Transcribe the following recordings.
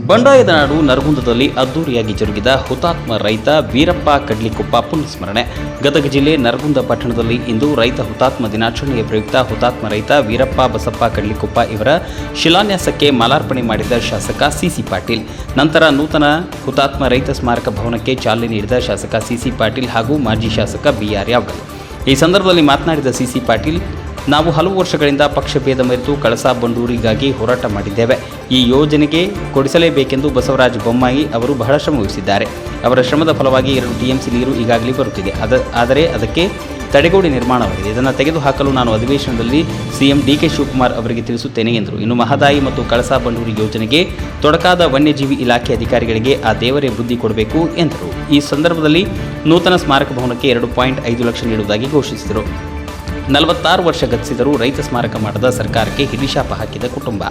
ಬಂಡಾಯದ ನಾಡು ನರಗುಂದದಲ್ಲಿ ಅದ್ದೂರಿಯಾಗಿ ಜರುಗಿದ ಹುತಾತ್ಮ ರೈತ ವೀರಪ್ಪ ಕಡ್ಲಿಕೊಪ್ಪ ಪುಣ್ಯಸ್ಮರಣೆ. ಗದಗ ಜಿಲ್ಲೆ ನರಗುಂದ ಪಟ್ಟಣದಲ್ಲಿ ಇಂದು ರೈತ ಹುತಾತ್ಮ ದಿನಾಚರಣೆಯ ಪ್ರಯುಕ್ತ ಹುತಾತ್ಮ ರೈತ ವೀರಪ್ಪ ಬಸಪ್ಪ ಕಡ್ಲಿಕೊಪ್ಪ ಇವರ ಶಿಲಾನ್ಯಾಸಕ್ಕೆ ಮಾಲಾರ್ಪಣೆ ಮಾಡಿದ ಶಾಸಕ ಸಿಸಿ ಪಾಟೀಲ್. ನಂತರ ನೂತನ ಹುತಾತ್ಮ ರೈತ ಸ್ಮಾರಕ ಭವನಕ್ಕೆ ಚಾಲನೆ ನೀಡಿದ ಶಾಸಕ ಸಿಸಿ ಪಾಟೀಲ್ ಹಾಗೂ ಮಾಜಿ ಶಾಸಕ ಬಿಆರ್ ಯಾವಗಲ್. ಈ ಸಂದರ್ಭದಲ್ಲಿ ಮಾತನಾಡಿದ ಸಿಸಿ ಪಾಟೀಲ್, ನಾವು ಹಲವು ವರ್ಷಗಳಿಂದ ಪಕ್ಷಭೇದ ಮರೆತು ಕಳಸಾ ಬಂಡೂರಿಗಾಗಿ ಹೋರಾಟ ಮಾಡಿದ್ದೇವೆ. ಈ ಯೋಜನೆಗೆ ಕೊಡಿಸಲೇಬೇಕೆಂದು ಬಸವರಾಜ ಬೊಮ್ಮಾಯಿ ಅವರು ಬಹಳ ಶ್ರಮವಹಿಸಿದ್ದಾರೆ. ಅವರ ಶ್ರಮದ ಫಲವಾಗಿ 2 TMC ನೀರು ಈಗಾಗಲೇ ಬರುತ್ತಿದೆ. ಆದರೆ ಅದಕ್ಕೆ ತಡೆಗೋಡೆ ನಿರ್ಮಾಣವಾಗಿದೆ. ಇದನ್ನು ತೆಗೆದುಹಾಕಲು ನಾನು ಅಧಿವೇಶನದಲ್ಲಿ ಸಿಎಂ DK ಶಿವಕುಮಾರ್ ಅವರಿಗೆ ತಿಳಿಸುತ್ತೇನೆ ಎಂದರು. ಇನ್ನು ಮಹದಾಯಿ ಮತ್ತು ಕಳಸಾ ಬಂಡೂರಿ ಯೋಜನೆಗೆ ತೊಡಕಾದ ವನ್ಯಜೀವಿ ಇಲಾಖೆ ಅಧಿಕಾರಿಗಳಿಗೆ ಆ ದೇವರೇ ಬುದ್ಧಿ ಕೊಡಬೇಕು ಎಂದರು. ಈ ಸಂದರ್ಭದಲ್ಲಿ ನೂತನ ಸ್ಮಾರಕ ಭವನಕ್ಕೆ 2.5 ಲಕ್ಷ ನೀಡುವುದಾಗಿ ಘೋಷಿಸಿದರು. 46 ವರ್ಷ ಗತಿಸಿದರೂ ರೈತ ಸ್ಮಾರಕ ಮಾಡದ ಸರ್ಕಾರಕ್ಕೆ ಹಿಡಿಶಾಪ ಹಾಕಿದ ಕುಟುಂಬ.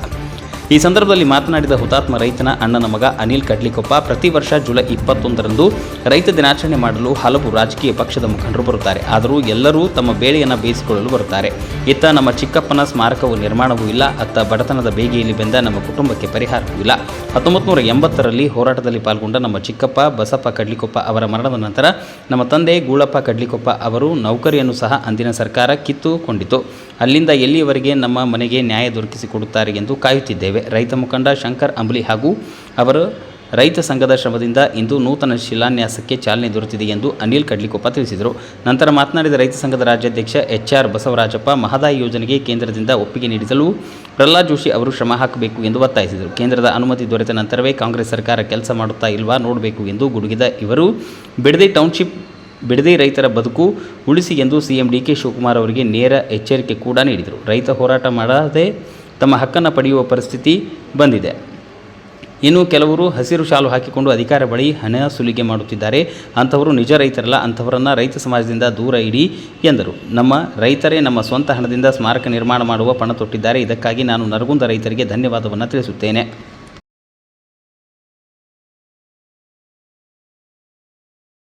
ಈ ಸಂದರ್ಭದಲ್ಲಿ ಮಾತನಾಡಿದ ಹುತಾತ್ಮ ರೈತನ ಅಣ್ಣನ ಮಗ ಅನಿಲ್ ಕಡ್ಲಿಕೊಪ್ಪ, ಪ್ರತಿ ವರ್ಷ ಜುಲೈ 21ರಂದು ರೈತ ದಿನಾಚರಣೆ ಮಾಡಲು ಹಲವು ರಾಜಕೀಯ ಪಕ್ಷದ ಮುಖಂಡರು ಬರುತ್ತಾರೆ. ಆದರೂ ಎಲ್ಲರೂ ತಮ್ಮ ಬೇಳೆಯನ್ನು ಬೇಯಿಸಿಕೊಳ್ಳಲು ಬರುತ್ತಾರೆ. ಇತ್ತ ನಮ್ಮ ಚಿಕ್ಕಪ್ಪನ ಸ್ಮಾರಕವು ನಿರ್ಮಾಣವೂ ಇಲ್ಲ, ಅತ್ತ ಬಡತನದ ಬೇಗೆಯಲ್ಲಿ ಬೆಂದ ನಮ್ಮ ಕುಟುಂಬಕ್ಕೆ ಪರಿಹಾರವೂ ಇಲ್ಲ. 1980ರಲ್ಲಿ ಹೋರಾಟದಲ್ಲಿ ಪಾಲ್ಗೊಂಡ ನಮ್ಮ ಚಿಕ್ಕಪ್ಪ ಬಸಪ್ಪ ಕಡ್ಲಿಕೊಪ್ಪ ಅವರ ಮರಣದ ನಂತರ ನಮ್ಮ ತಂದೆ ಗೂಳಪ್ಪ ಕಡ್ಲಿಕೊಪ್ಪ ಅವರು ನೌಕರಿಯನ್ನು ಸಹ ಅಂದಿನ ಸರ್ಕಾರ ಕಿತ್ತುಕೊಂಡಿತು. ಅಲ್ಲಿಂದ ಎಲ್ಲಿಯವರೆಗೆ ನಮ್ಮ ಮನೆಗೆ ನ್ಯಾಯ ದೊರಕಿಸಿಕೊಡುತ್ತಾರೆ ಎಂದು ಕಾಯುತ್ತಿದ್ದೇವೆ. ರೈತ ಮುಖಂಡ ಶಂಕರ್ ಅಂಬ್ಲಿ ಹಾಗೂ ಅವರ ರೈತ ಸಂಘದ ಶ್ರಮದಿಂದ ಇಂದು ನೂತನ ಶಿಲಾನ್ಯಾಸಕ್ಕೆ ಚಾಲನೆ ದೊರೆತಿದೆ ಎಂದು ಅನಿಲ್ ಕಡ್ಲಿಕೊಪ್ಪ ತಿಳಿಸಿದರು. ನಂತರ ಮಾತನಾಡಿದ ರೈತ ಸಂಘದ ರಾಜ್ಯಾಧ್ಯಕ್ಷ HR ಬಸವರಾಜಪ್ಪ, ಮಹದಾಯಿ ಯೋಜನೆಗೆ ಕೇಂದ್ರದಿಂದ ಒಪ್ಪಿಗೆ ನೀಡಿಸಲು ಪ್ರಹ್ಲಾದ್ ಜೋಶಿ ಅವರು ಶ್ರಮ ಹಾಕಬೇಕು ಎಂದು ಒತ್ತಾಯಿಸಿದರು. ಕೇಂದ್ರದ ಅನುಮತಿ ದೊರೆತ ನಂತರವೇ ಕಾಂಗ್ರೆಸ್ ಸರ್ಕಾರ ಕೆಲಸ ಮಾಡುತ್ತಾ ಇಲ್ವಾ ನೋಡಬೇಕು ಎಂದು ಗುಡುಗಿದ ಇವರು ಬಿಡದಿ ಟೌನ್ಶಿಪ್ ಬಿಡದಿ ರೈತರ ಬದುಕು ಉಳಿಸಿ ಎಂದು ಸಿಎಂ DK ಶಿವಕುಮಾರ್ ಅವರಿಗೆ ನೇರ ಎಚ್ಚರಿಕೆ ಕೂಡ ನೀಡಿದರು. ರೈತ ಹೋರಾಟ ಮಾಡದೆ ತಮ್ಮ ಹಕ್ಕನ್ನು ಪಡೆಯುವ ಪರಿಸ್ಥಿತಿ ಬಂದಿದೆ. ಇನ್ನು ಕೆಲವರು ಹಸಿರು ಶಾಲು ಹಾಕಿಕೊಂಡು ಅಧಿಕಾರ ಬಳಿ ಹಣ ಸುಲಿಗೆ ಮಾಡುತ್ತಿದ್ದಾರೆ. ಅಂಥವರು ನಿಜ ರೈತರಲ್ಲ, ಅಂಥವರನ್ನು ರೈತ ಸಮಾಜದಿಂದ ದೂರ ಇಡಿ ಎಂದರು. ನಮ್ಮ ರೈತರೇ ನಮ್ಮ ಸ್ವಂತ ಹಣದಿಂದ ಸ್ಮಾರಕ ನಿರ್ಮಾಣ ಮಾಡುವ ಪಣ ತೊಟ್ಟಿದ್ದಾರೆ. ಇದಕ್ಕಾಗಿ ನಾನು ನರಗುಂದ ರೈತರಿಗೆ ಧನ್ಯವಾದವನ್ನು ತಿಳಿಸುತ್ತೇನೆ.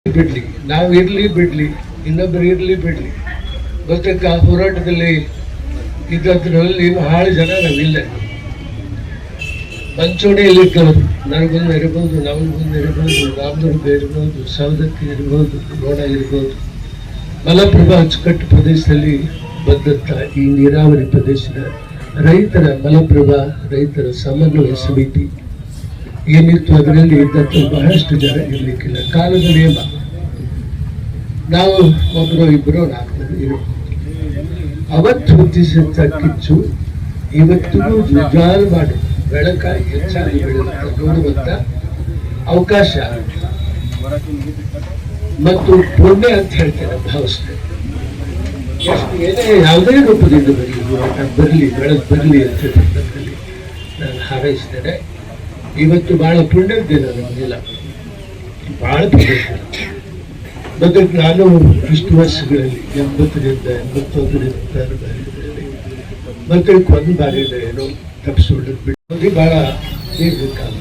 ಬಿಡ್ಲಿ, ನಾವು ಇರಲಿ ಬಿಡ್ಲಿ, ಇನ್ನೊಬ್ಬರು ಇರಲಿ ಬಿಡ್ಲಿ, ಗೊತ್ತಕ್ಕ ಹೋರಾಟದಲ್ಲಿ ಇದ್ದದ್ರಲ್ಲಿ ಬಹಳ ಜನ ನಾವಿಲ್ಲ. ಮಂಚೋಣಿಯಲ್ಲಿ ಇದ್ದವರು ನನಗೊಂದು ಇರ್ಬೋದು, ನಮಗೊಂದು ಇರ್ಬೋದು, ರಾಮದುರ್ಗ ಇರ್ಬೋದು, ಸವದತ್ತಿ ಇರ್ಬೋದು, ಗೋಡ ಇರ್ಬೋದು, ಮಲಪ್ರಭಾ ಅಚ್ಚುಕಟ್ಟು ಪ್ರದೇಶದಲ್ಲಿ ಬಂದಂಥ ಈ ನೀರಾವರಿ ಪ್ರದೇಶದ ರೈತರ ಮಲಪ್ರಭಾ ರೈತರ ಸಮನ್ವಯ ಸಮಿತಿ ಏನಿತ್ತು ಅದರಲ್ಲಿ ಇದ್ದಂಥ ಬಹಳಷ್ಟು ಜನ ಇರಲಿಕ್ಕಿಲ್ಲ. ಕಾಲದ ನಿಯಮ, ನಾವು ಒಬ್ಬರು ಇಬ್ಬರು 4 ಇರಬಹುದು. ಅವತ್ತು ಹುಟ್ಟಿಸಿದ ಕಿಚ್ಚು ಇವತ್ತಿಗೂ ಜುಜಾರು ಮಾಡಿ ಬೆಳಕಾಗಿ ಹೆಚ್ಚಾಗಿ ನೋಡುವಂತ ಅವಕಾಶ ಮತ್ತು ಪುಣ್ಯ ಅಂತ ಹೇಳ್ತೇನೆ, ಭಾವಿಸ್ತೇನೆ. ಎಷ್ಟು ಏನೇ ಯಾವುದೇ ರೂಪದಿಂದ ಬರಲಿ ಬೆಳಕು ಬರಲಿ ಅಂತ ಹೇಳಿ ನಾನು ಹಾರೈಸ್ತೇನೆ. ಇವತ್ತು ಬಹಳ ಪುಣ್ಯದ ದಿನ ನಮಗೆಲ್ಲ, ಬಹಳ ಪುಣ್ಯದ ದಿನ. ಬದಲು ನಾನು ಇಷ್ಟು ವರ್ಷಗಳಲ್ಲಿ 80ರಿಂದ 81ರಿಂದ ಮತ್ತೆ ಒಂದು ಬಾರಿ ಏನೋ ತಪ್ಪಿಸ್ಬಿಟ್ಟು ಬಿಟ್ಟು ಬಹಳ ದೀರ್ಘಕಾಲ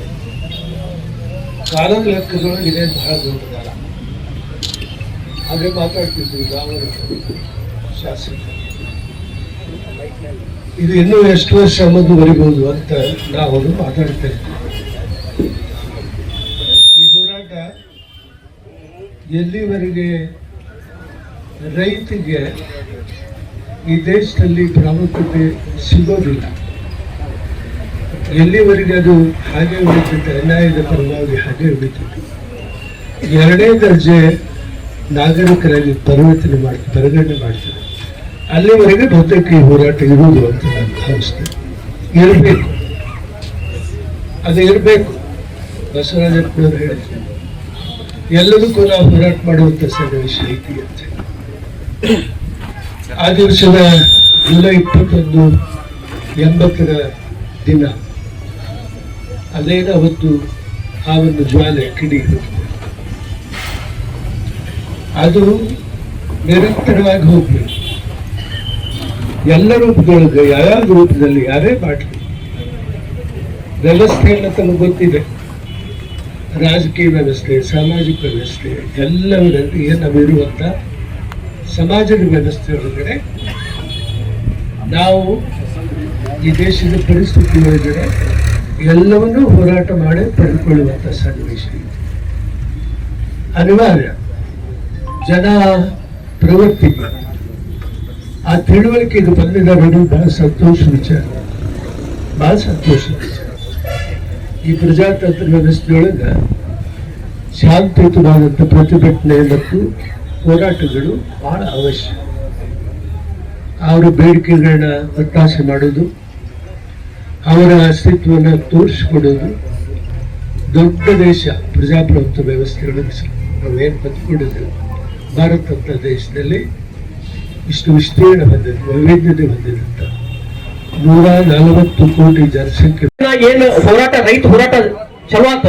ಕಾಲದ ಲೆಕ್ಕದೊಳಗೆ ಇದೆ, ಬಹಳ ದೊಡ್ಡ ಕಾಲ. ಹಾಗೆ ಮಾತಾಡ್ತಿದ್ವಿ ನಾವು ಶಾಸಕ, ಇದು ಇನ್ನೂ ಎಷ್ಟು ವರ್ಷ ಮುಂದುವರಿಬಹುದು ಅಂತ ನಾವು ಮಾತಾಡ್ತಾ ಇದ್ದೀವಿ. ಈ ಹೋರಾಟ ಎಲ್ಲಿವರೆಗೆ ರೈತಿಗೆ ಈ ದೇಶದಲ್ಲಿ ಪ್ರಾಮುಖ್ಯತೆ ಸಿಗೋದಿಲ್ಲ, ಎಲ್ಲಿವರೆಗೆ ಅದು ಹಾಗೆ ಉಳಿತೈತೆ, ಅನ್ಯಾಯದ ಪರವಾಗಿ ಹಾಗೆ ಉಳಿತೈತೆ, 2ನೇ ದರ್ಜೆ ನಾಗರಿಕರಾಗಿ ಪರಿಗಣನೆ ಮಾಡ್ತಾರೆ, ಅಲ್ಲಿವರೆಗೆ ಬಹುತೇಕ ಈ ಹೋರಾಟ ಇರುವುದು ಅಂತ ನಾನು ಭಾವಿಸ್ತೇನೆ. ಇರಬೇಕು, ಅದು ಇರಬೇಕು. ಬಸವರಾಜಪ್ಪನವರು ಹೇಳಿದ್ರು, ಎಲ್ಲದಕ್ಕೂ ನಾವು ಹೋರಾಟ ಮಾಡುವಂಥ ಸನ್ನಿವೇಶ ಐತಿ ಅಂತ. ಆ ದಿವಸದ ಜುಲೈ 21, 80ರ ದಿನ ಅದೇನ ಹೊತ್ತು ಆ ಒಂದು ಜ್ವಾಲೆ ಕಿಡಿ ಅದು ನಿರಂತರವಾಗಿ ಹೋಗ್ಬೇಕು. ಎಲ್ಲ ರೂಪದೊಳಗೆ ಯಾವ್ಯಾವ ರೂಪದಲ್ಲಿ ಯಾರೇ ಮಾಡಲಿ, ವ್ಯವಸ್ಥೆಯನ್ನ ತಮಗೆ ಗೊತ್ತಿದೆ. ರಾಜಕೀಯ ವ್ಯವಸ್ಥೆ, ಸಾಮಾಜಿಕ ವ್ಯವಸ್ಥೆ, ಎಲ್ಲವರಲ್ಲಿ ನಾವಿರುವಂಥ ಸಮಾಜದ ವ್ಯವಸ್ಥೆ ಒಳಗಡೆ ನಾವು ಈ ದೇಶದ ಪರಿಸ್ಥಿತಿ ಒಳಗಡೆ ಎಲ್ಲವನ್ನೂ ಹೋರಾಟ ಮಾಡಿ ಪಡೆದುಕೊಳ್ಳುವಂಥ ಸನ್ನಿವೇಶ ಅನಿವಾರ್ಯ. ಜನ ಪ್ರವೃತ್ತಿಗೆ ಆ ತಿಳುವಳಿಕೆ ಇದು ಬಂದಿದ್ದಾರೆ. ಬಹಳ ಸಂತೋಷ ವಿಚಾರ, ಬಹಳ ಸಂತೋಷ ವಿಚಾರ. ಈ ಪ್ರಜಾತಂತ್ರ ವ್ಯವಸ್ಥೆಯೊಳಗೆ ಶಾಂತಿಯುತವಾದಂಥ ಪ್ರತಿಭಟನೆ ಮತ್ತು ಹೋರಾಟಗಳು ಬಹಳ ಅವಶ್ಯ. ಅವರ ಬೇಡಿಕೆಗಳನ್ನ ಒತ್ತಾಸೆ ಮಾಡೋದು, ಅವರ ಅಸ್ತಿತ್ವವನ್ನು ತೋರಿಸಿಕೊಡೋದು. ದೊಡ್ಡ ದೇಶ ಪ್ರಜಾಪ್ರಭುತ್ವ ವ್ಯವಸ್ಥೆಯೊಳಗೆ ನಾವೇನು ಬದುಕೊಂಡಿದ್ದೇವೆ, ಭಾರತ ಅಂತ ದೇಶದಲ್ಲಿ ಇಷ್ಟು ವಿಸ್ತೀರ್ಣ ಹೊಂದಿದೆ, ವೈವಿಧ್ಯತೆ ಹೊಂದಿದಂತ 140 ಕೋಟಿ ಜನಸಂಖ್ಯೆ. ಏನು ಹೋರಾಟ, ರೈತ ಹೋರಾಟ ಚಲೋ ಆತ,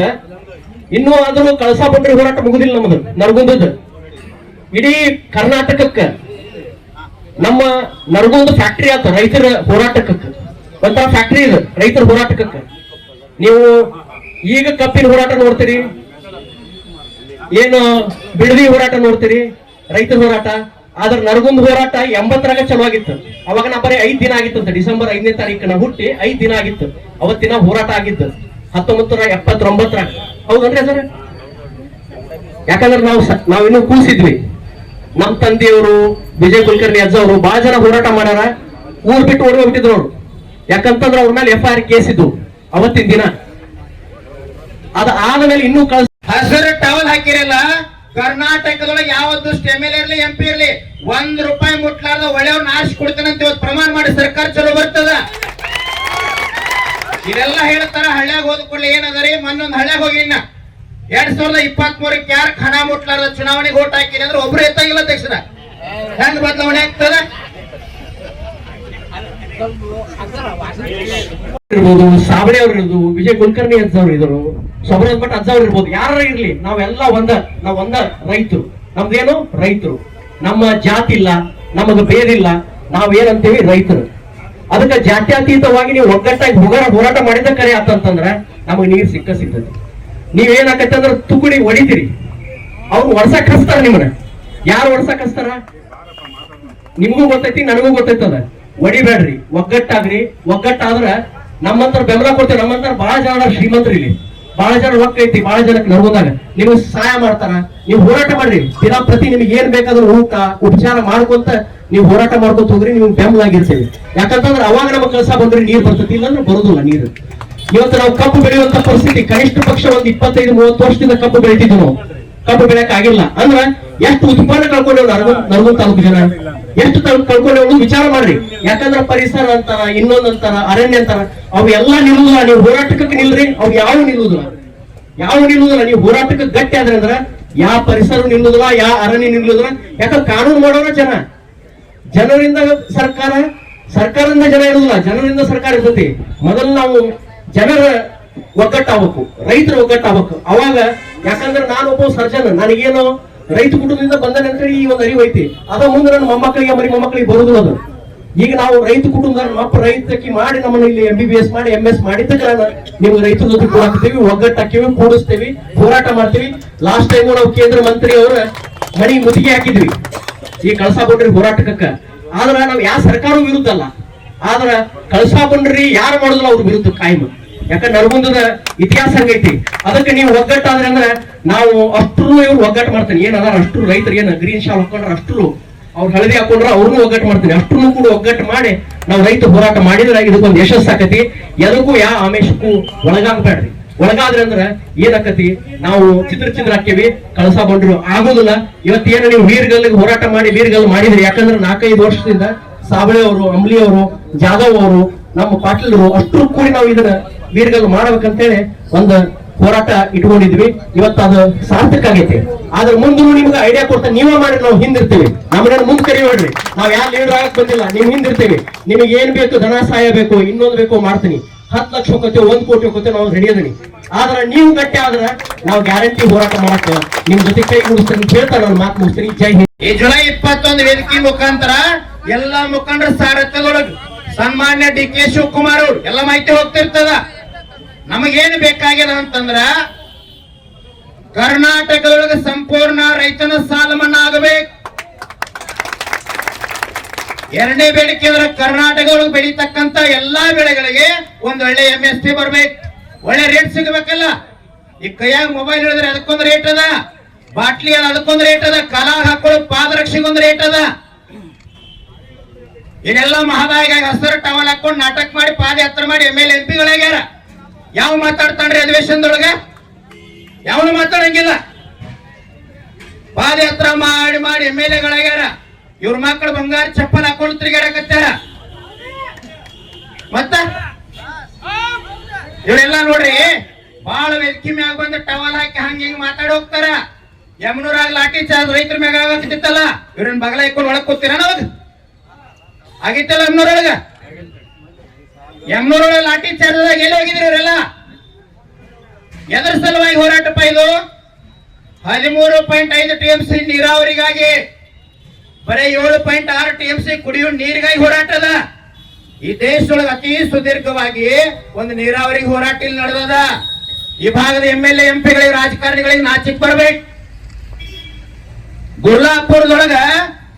ಇನ್ನೂ ಆದ್ರೂ ಕಳಸಾ ಬಂಡ್ರಿ ಹೋರಾಟ ಮುಗುದಿಲ್ಲ. ನಮ್ಮದು ನರಗುಂದದ ಇಡೀ ಕರ್ನಾಟಕಕ್ಕ ನಮ್ಮ ನರಗುಂದ ಫ್ಯಾಕ್ಟರಿ ಆತ ರೈತರ ಹೋರಾಟಕ್ಕೆ. ಒಂಥರ ಫ್ಯಾಕ್ಟರಿ ಇದೆ ರೈತರ ಹೋರಾಟಕ್ಕೆ. ನೀವು ಈಗ ಕಪ್ಪಿನ ಹೋರಾಟ ನೋಡ್ತೀರಿ, ಏನು ಬಿಡದಿ ಹೋರಾಟ ನೋಡ್ತೀರಿ, ರೈತರ ಹೋರಾಟ. ಆದ್ರೆ ನರಗುಂದ ಹೋರಾಟ 80ರಾಗ ಚಲೋ ಆಗಿತ್ತು. ಅವಾಗ ನಾ ಬರೀ 5 ದಿನ ಆಗಿತ್ತಂತ. ಡಿಸೆಂಬರ್ 5ನೇ ತಾರೀಕು ಹುಟ್ಟಿ 5 ದಿನ ಆಗಿತ್ತು. ಅವತ್ತಿನ ಹೋರಾಟ ಆಗಿದ್ದು 1979ರಾಗ. ಹೌದನ್ರಿ ಸರ್? ಯಾಕಂದ್ರೆ ನಾವು ಇನ್ನೂ ಕೂಸಿದ್ವಿ. ನಮ್ಮ ತಂದೆಯವರು, ವಿಜಯ್ ಕುಲಕರ್ಣಿ ಅಜ್ಜ ಅವರು ಬಹಳ ಜನ ಹೋರಾಟ ಮಾಡ್ಯಾರ. ಊರ್ ಬಿಟ್ಟು ಓಡಿ ಹೋಗ್ಬಿಟ್ಟಿದ್ರು ಅವರು. ಯಾಕಂತಂದ್ರೆ ಅವ್ರ ಮೇಲೆ FIR ಕೇಸ್ ಇದ್ದು ಅವತ್ತಿನ ದಿನ. ಅದ ಆದ್ಮೇಲೆ ಇನ್ನೂ ಹಸಿರು ಟವಲ್ ಹಾಕಿರಲ್ಲ. ಕರ್ನಾಟಕದೊಳಗೆ ಯಾವತ್ತಷ್ಟು MLA ಇರ್ಲಿ MP ಇರ್ಲಿ ₹1 ಮುಟ್ಲಾರ್ದ ಒಳ್ಳೆಯವ್ರನ್ನ ಆರಿಸಿ ಕೊಡ್ತಾನಂತ ಇವತ್ತು ಪ್ರಮಾಣ ಮಾಡಿ ಸರ್ಕಾರ ಚಲೋ ಬರ್ತದ. ಇದೆಲ್ಲ ಹೇಳ್ತಾರ. ಹಳ್ಳ್ಯಾಗ ಹೋದ್ಕೊಳ್ಳಿ ಏನದರಿ, ಮೊನ್ನೊಂದು ಹಳ್ಳ್ಯಾಗ ಹೋಗಿ 2023ಕ್ಕೆ ಯಾರು ಖಾನ ಮುಟ್ಲಾರ್ದ ಚುನಾವಣೆಗೆ ಓಟ್ ಹಾಕಿರಿ ಅಂದ್ರೆ ಒಬ್ರು ಎತ್ತಾಗಿಲ್ಲ ಅಧ್ಯಕ್ಷರ. ಹೆಂಗ್ ಬದಲಾವಣೆ ಆಗ್ತದ ಇರ್ಬೋದು, ಸಾಬಳೆ ಅವ್ರು ಇರ್ಬೋದು, ವಿಜಯ್ ಕುಲಕರ್ಣಿ ಅಜ್ಜ ಅವ್ರು ಇದ್ರು, ಸೊಬರಾಜ್ ಭಟ್ ಅಜ್ಜ ಅವ್ರು ಇರ್ಬೋದು, ಯಾರ ಇರ್ಲಿ, ನಾವೆಲ್ಲ ನಾವ್ ಒಂದ ರೈತರು. ನಮ್ದೇನು ರೈತರು, ನಮ್ಮ ಜಾತಿ ಇಲ್ಲ, ನಮಗ ಬೇರಿಲ್ಲ, ನಾವೇನಂತೀವಿ ರೈತರು. ಅದಕ್ಕೆ ಜಾತ್ಯತೀತವಾಗಿ ನೀವು ಒಗ್ಗಟ್ಟಾಗಿ ಹೋರಾಟ ಮಾಡಿದ ಕರೆ ಆತಂತಂದ್ರ ನಮಗ್ ನೀರ್ ಸಿಗ್ತದೆ. ನೀವೇನಾಕತ್ತೆ ಅಂದ್ರೆ ತುಕುಡಿ ಹೊಡಿತೀರಿ, ಅವ್ರು ಒಡ್ಸಕ್ ಹಸ್ತಾರ. ನಿಮ್ಮನ್ನ ಯಾರು ಒಡ್ಸಕ್ ಹಸ್ತಾರ? ನಿಮ್ಗೂ ಗೊತ್ತೈತಿ, ನನಗೂ ಗೊತ್ತೈತದ. ಹೊಡಿಬೇಡ್ರಿ, ಒಗ್ಗಟ್ಟಾಗ್ರಿ. ಒಗ್ಗಟ್ಟಾದ್ರ ನಮ್ಮಂತರ ಬೆಂಬಲ ಕೊಡ್ತೀವಿ. ನಮ್ಮಂತರ ಬಹಳ ಜನ ಶ್ರೀಮಂತರು ಇಲ್ಲಿ, ಬಹಳ ಜನ ರೊಕ್ಕ ಐತಿ, ಬಹಳ ಜನಕ್ಕೆ ನಡ್ಕೊಂಡಾಗ ನಿಮ್ಗೆ ಸಹಾಯ ಮಾಡ್ತಾರ. ನೀವು ಹೋರಾಟ ಮಾಡ್ರಿ. ದಿನ ಪ್ರತಿ ನಿಮ್ಗೆ ಏನ್ ಬೇಕಾದ್ರೂ ಊಟ ಉಪಚಾರ ಮಾಡ್ಕೊಂತ ನೀವು ಹೋರಾಟ ಮಾಡ್ಕೊಂತ ಹೋಗ್ರಿ, ನಿಮ್ಗೆ ಬೆಂಬಲ ಆಗಿರ್ತೇವೆ. ಯಾಕಂತಂದ್ರೆ ಅವಾಗ ನಮಗೆ ಕಳಸಾ ಬಂದ್ರೆ ನೀರ್ ಬರ್ತೈತಿ, ಇಲ್ಲಾಂದ್ರೆ ಬರೋದಿಲ್ಲ ನೀರು. ಇವತ್ತು ನಾವು ಕಬ್ಬು ಬೆಳೆಯುವಂತ ಪರಿಸ್ಥಿತಿ, ಕನಿಷ್ಠ ಪಕ್ಷ ಒಂದು 25-30 ವರ್ಷದಿಂದ ಕಬ್ಬು ಬೆಳಿತಿದ್ವಿ ನಾವು. ಕಬ್ಬು ಬೆಳೆಯಕ್ ಆಗಿಲ್ಲ ಅಂದ್ರೆ ಎಷ್ಟು ಉತ್ಪನ್ನ ಕಳ್ಕೊಂಡೇವ್ ನರಗುಂದ ತಾಲೂಕು ಜನ, ಎಷ್ಟು ಕಳ್ಕೊಂಡೇವ್ ವಿಚಾರ ಮಾಡ್ರಿ. ಯಾಕಂದ್ರೆ ಪರಿಸರ ಅಂತಾರ, ಇನ್ನೊಂದಂತಾರ, ಅರಣ್ಯ ಅಂತಾರ, ಅವು ಎಲ್ಲ ನಿಲ್ಲುದಿಲ್ಲ. ನೀವು ಹೋರಾಟಕ್ಕೆ ನಿಲ್ರಿ, ಅವು ಯಾವ ನಿಲ್ಲುದಿಲ್ಲ. ನೀವು ಹೋರಾಟಕ್ಕೆ ಗಟ್ಟಿ ಆದ್ರೆ ಅಂದ್ರ ಯಾವ ಪರಿಸರ ನಿಲ್ಲುದಿಲ್ಲ, ಯಾವ ಅರಣ್ಯ ನಿಲ್ಲುದಿಲ್ಲ. ಯಾಕಂದ್ರೆ ಕಾನೂನು ಮಾಡೋರ ಜನರಿಂದ ಸರ್ಕಾರದಿಂದ ಜನ ಇರುದಿಲ್ಲ, ಜನರಿಂದ ಸರ್ಕಾರ ಇರ್ತೈತಿ. ಮೊದಲು ನಾವು ಜನರ ಒಗ್ಗಟ್ಟಾಗಬೇಕು, ರೈತರ ಒಗ್ಗಟ್ಟಾಗಬೇಕು. ಅವಾಗ ಯಾಕಂದ್ರೆ ನಾನೊಬ್ಬ ಸರ್ಜನ್, ನನಗೇನು ರೈತ ಕುಟುಂಬದಿಂದ ಬಂದನೆ ಅಂತ ಹೇಳಿ ಈ ಒಂದು ಅರಿವು ಐತಿ. ಅದ ಮುಂದೆ ನನ್ನ ಮೊಮ್ಮಕ್ಕಳಿಗೆ ಮೊಮ್ಮಕ್ಕಳಿಗೆ ಬರುದಿಲ್ಲ ಅದು. ಈಗ ನಾವು ರೈತ ಕುಟುಂಬ ನಮ್ಮ ರೈತಕಿ ಮಾಡಿ ನಮ್ಮನ್ನ ಇಲ್ಲಿ MBBS ಮಾಡಿ MS ಮಾಡಿದ್ದಕ್ಕೆ ನಿಮ್ಗೆ ರೈತರ ಜೊತೆ ಕೂಡಾಕ್ತೀವಿ, ಒಗ್ಗಟ್ಟಾಕಿವಿ, ಕೂಡಿಸ್ತೇವಿ, ಹೋರಾಟ ಮಾಡ್ತೀವಿ. ಲಾಸ್ಟ್ ಟೈಮ್ ನಾವು ಕೇಂದ್ರ ಮಂತ್ರಿ ಅವರ ಮಣಿ ಮುತ್ತಿಗೆ ಹಾಕಿದ್ವಿ ಈ ಕಳಸಾ ಬಂಡ್ರಿ ಹೋರಾಟಕ್ಕ. ಆದ್ರ ನಾವ್ ಯಾವ ಸರ್ಕಾರ ವಿರುದ್ಧ ಅಲ್ಲ, ಆದ್ರ ಕಳಸಾ ಬಂಡ್ರಿ ಯಾರು ಮಾಡೋದಿಲ್ಲ ಅವ್ರ ವಿರುದ್ಧ ಕಾಯಂ. ಯಾಕಂದ್ರೆ ನರಗುಂದದ ಇತಿಹಾಸ ಹಂಗೈತಿ. ಅದಕ್ಕೆ ನೀವು ಒಗ್ಗಟ್ಟಾದ್ರೆ ಅಂದ್ರೆ ನಾವು ಅಷ್ಟರು ಇವ್ರು ಒಗ್ಗಟ್ಟು ಮಾಡ್ತೀನಿ. ಏನದಾರ ಅಷ್ಟರು ರೈತರು ಏನು ಗ್ರೀನ್ ಶಾಲ್ ಹಾಕೊಂಡ್ರ ಅಷ್ಟರು, ಅವ್ರು ಹಳದಿ ಹಾಕೊಂಡ್ರ ಅವ್ರನ್ನೂ ಒಗ್ಗಟ್ಟು ಮಾಡ್ತೀನಿ. ಅಷ್ಟನ್ನು ಕೂಡ ಒಗ್ಗಟ್ಟು ಮಾಡಿ ನಾವು ರೈತ ಹೋರಾಟ ಮಾಡಿದ್ರೆ ಇದಕ್ಕೊಂದು ಯಶಸ್ಸಾಕತಿ. ಎದಕ್ಕೂ ಯಾವ ಆಮೇಶಕ್ಕೂ ಒಳಗಾಗ್ಬೇಡ್ರಿ. ಒಳಗಾದ್ರೆ ಅಂದ್ರೆ ಏನಾಕತಿ, ನಾವು ಚಿತ್ರ ಹಾಕಿವಿ, ಕಳಸಾ ಬಂಡ್ರು ಆಗೋದಿಲ್ಲ. ಇವತ್ತೇನು ನೀವು ವೀರ್ಗಲ್ಗೆ ಹೋರಾಟ ಮಾಡಿ ವೀರ್ಗಲ್ ಮಾಡಿದ್ರಿ. ಯಾಕಂದ್ರೆ 4-5 ವರ್ಷದಿಂದ ಸಾಬಳೆ ಅವರು, ಅಂಬ್ಲಿ ಅವರು, ಜಾಧವ್ ಅವರು, ನಮ್ಮ ಪಾಟೀಲರು ಅಷ್ಟರು ಕೂಡಿ ನಾವು ಇದನ್ನ ವೀರ್ಗಲ್ ಮಾಡ್ಬೇಕಂತೇಳಿ ಒಂದು ಹೋರಾಟ ಇಟ್ಕೊಂಡಿದ್ವಿ. ಇವತ್ತು ಅದು ಸಾರ್ಥಕ ಆಗೈತಿ. ಆದ್ರೆ ಮುಂದೆ ನಿಮ್ಗೆ ಐಡಿಯಾ ಕೊಡ್ತಾ ನೀವೇ ಮಾಡಿ ನಾವು ಹಿಂದಿರ್ತೀವಿ. ನಮ್ಮನ್ನ ಮುಂದೆ ಕರಿಬೇಡ್ರಿ, ನಾವ್ ಯಾರು ಲೀಡರ್ ಆಗಕ್ ಬಂದಿಲ್ಲ, ನೀವು ಹಿಂದಿರ್ತೀವಿ. ನಿಮಗೆ ಏನ್ ಬೇಕು, ಧನ ಸಹಾಯ ಬೇಕು, ಇನ್ನೊಂದು ಬೇಕು ಮಾಡ್ತೀನಿ, 10 ಲಕ್ಷ ಹೋಗ್ತೇವೆ, 1 ಕೋಟಿ ಹೋಗ್ತೇವೆ, ನಾವು ರೆಡಿ ಅದೀನಿ. ಆದ್ರೆ ನೀವು ಗಟ್ಟಿ ಆದ್ರೆ ನಾವು ಗ್ಯಾರಂಟಿ ಹೋರಾಟ ಮಾಡಕ್ ನಿಮ್ ಜೊತೆ ಕೈ ಮುಗಿಸ್ತೀನಿ ಹೇಳ್ತಾರೆ. ನಾನು ಮಾತು ಮುಗಿಸ್ತೀನಿ. ಜೈ ಹಿಂದ್. ಈ ಜುಲೈ 21 ವೇದಿಕೆ ಮುಖಾಂತರ ಎಲ್ಲಾ ಮುಖಂಡರ ಸಾರಥ್ಯದೊಳಗೆ ಸನ್ಮಾನ್ಯ DK ಶಿವಕುಮಾರ್ ಅವರು ಎಲ್ಲ ಮಾಹಿತಿ ಹೋಗ್ತಿರ್ತದ. ನಮಗೇನು ಬೇಕಾಗ್ಯದ ಅಂತಂದ್ರ ಕರ್ನಾಟಕದೊಳಗೆ ಸಂಪೂರ್ಣ ರೈತನ ಸಾಲ ಮನ್ನಾ ಆಗಬೇಕು. ಎರಡನೇ ಬೇಡಿಕೆ ಅಂದ್ರೆ ಕರ್ನಾಟಕದೊಳಗೆ ಬೆಳೀತಕ್ಕಂತ ಎಲ್ಲಾ ಬೆಳೆಗಳಿಗೆ ಒಂದ್ ಒಳ್ಳೆ MSP ಬರ್ಬೇಕು. ಒಳ್ಳೆ ರೇಟ್ ಸಿಗಬೇಕಲ್ಲ. ಈ ಕೈಯಾಗ ಮೊಬೈಲ್ ಹೇಳಿದ್ರೆ ಅದಕ್ಕೊಂದು ರೇಟ್ ಅದ, ಬಾಟ್ಲಿ ಅದ ಅದಕ್ಕೊಂದು ರೇಟ್ ಅದ, ಕಾಲಾಗ ಹಾಕೊಳ್ಳೋ ಪಾದರಕ್ಷೆಗೊಂದು ರೇಟ್ ಅದ. ಇದೆಲ್ಲ ಮಹದಾಯಿಗ ಹಸಿರು ಟವಲ್ ಹಾಕೊಂಡು ನಾಟಕ ಮಾಡಿ ಪಾದಯಾತ್ರೆ ಮಾಡಿ MLA MP ಗಳಾಗ್ಯಾರ. ಯಾವ ಮಾತಾಡ್ತಾನ್ರಿ ಅಧಿವೇಶನದೊಳಗ? ಯಾವನು ಮಾತಾಡಂಗಿಲ್ಲ. ಪಾದಯಾತ್ರೆ ಮಾಡಿ ಮಾಡಿ MLA ಗಳಾಗ್ಯಾರ. ಇವ್ರ ಮಕ್ಕಳು ಬಂಗಾರ ಚಪ್ಪಲ್ ಹಾಕೊಂಡು ತಿರುಗಾಡಕತ್ತಾರ. ಮತ್ತ ಇವರೆಲ್ಲ ನೋಡ್ರಿ ಬಾಳ ವೇದಿಕೆ ಮ್ಯಾಗ ಬಂದ ಟವಲ್ ಹಾಕಿ ಹಿಂಗ್ ಮಾತಾಡಿ ಹೋಗ್ತಾರ. ಯಮನೂರಾಗ ಲಾಠಿ ಚಾರ್ಜ್ ರೈತರ ಮ್ಯಾಗ ಆಗತ್ತಿತ್ತಲ್ಲ, ಇವ್ರನ್ನ ಬಗಲ ಹಾಕೊಂಡು ಒಳಗ್ ಕೂತೀರ ಅವಾಗ ಆಗಿತ್ತಲ್ಲ. ಯಮನೂರೊಳಗ ಲಾಠಿ ಚಾರ್ಜ್ ಎಲ್ಲಿ ಹೋಗಿದ್ರಿ ಇವರೆಲ್ಲ? ಎದರ ಸಲುವಾಗಿ ಹೋರಾಟಪ್ಪ ಇದು? 13.5 TMC ನೀರಾವರಿಗಾಗಿ, ಬರೀ 7.6 TMC ಕುಡಿಯುವ ನೀರಿಗಾಗಿ ಹೋರಾಟ ಅದ. ಈ ದೇಶದೊಳಗೆ ಅತಿ ಸುದೀರ್ಘವಾಗಿ ಒಂದು ನೀರಾವರಿ ಹೋರಾಟ ಇಲ್ಲಿ ನಡೆದದ. ಈ ಭಾಗದ MLA MP ಗಳಿಗೆ ರಾಜಕಾರಣಿಗಳಿಗೆ ನಾಚಿಕ್ ಬರ್ಬೇಕು. ಗುರ್ಲಾಪುರದೊಳಗ